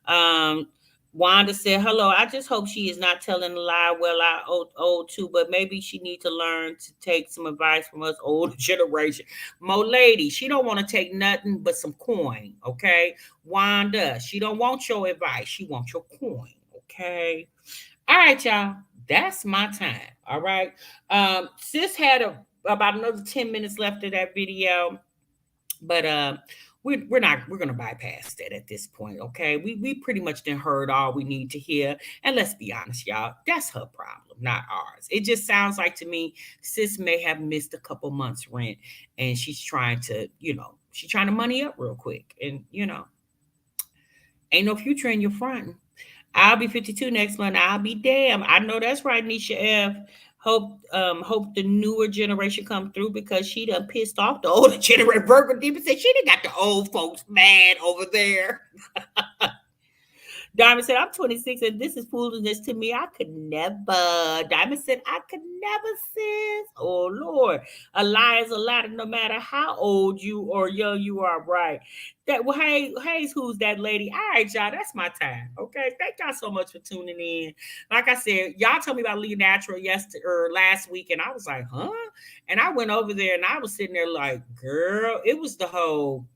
um Wanda said, hello, I just hope she is not telling a lie. Well, I old too, but maybe she need to learn to take some advice from us older generation. Mo lady, she don't want to take nothing but some coin, okay? Wanda, she don't want your advice. She wants your coin, okay? All right, y'all. That's my time. All right. Sis had about another 10 minutes left of that video, but we're gonna bypass that at this point. Okay, we pretty much done heard all we need to hear, and let's be honest, y'all, that's her problem, not ours. It just sounds like to me sis may have missed a couple months rent, and she's trying to money up real quick, and ain't no future in your front. I'll be 52 next month. I'll be damn. I know that's right, Nisha F. Hope the newer generation come through, because she done pissed off the older generation. Virgo Deep said she done got the old folks mad over there. Diamond said, I'm 26 and this is foolishness to me. I could never. Diamond said, I could never, sis. Oh, Lord. A lie is a lie, no matter how old you or young you are, right? Hey, who's that lady? All right, y'all, that's my time. Okay, thank y'all so much for tuning in. Like I said, y'all told me about Lii Natural last week, and I was like, huh? And I went over there and I was sitting there like, girl, it was the whole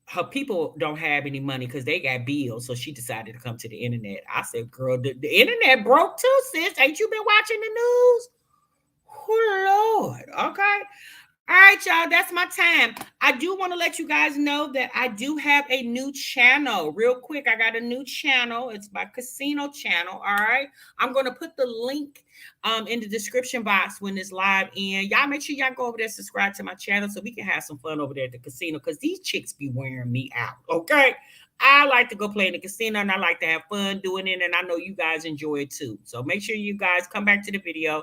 her people don't have any money because they got bills. So she decided to come to the internet. I said, girl, the internet broke too, sis. Ain't you been watching the news? Oh, Lord. Okay. All right, y'all, that's my time. I do want to let you guys know that I do have a new channel. Real quick, I got a new channel. It's my casino channel. All right. I'm going to put the link in the description box when it's live in. Y'all make sure y'all go over there, subscribe to my channel so we can have some fun over there at the casino, because these chicks be wearing me out. Okay. I like to go play in the casino and I like to have fun doing it. And I know you guys enjoy it too. So make sure you guys come back to the video.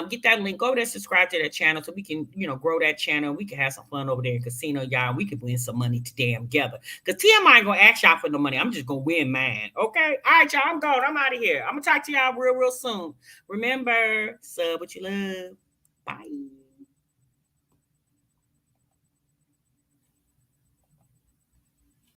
Get that link over there, subscribe to that channel so we can, grow that channel. We can have some fun over there in casino, y'all. We can win some money together. Because TMI ain't going to ask y'all for no money. I'm just going to win mine. Okay? All right, y'all. I'm going. I'm out of here. I'm going to talk to y'all real soon. Remember, sub what you love. Bye.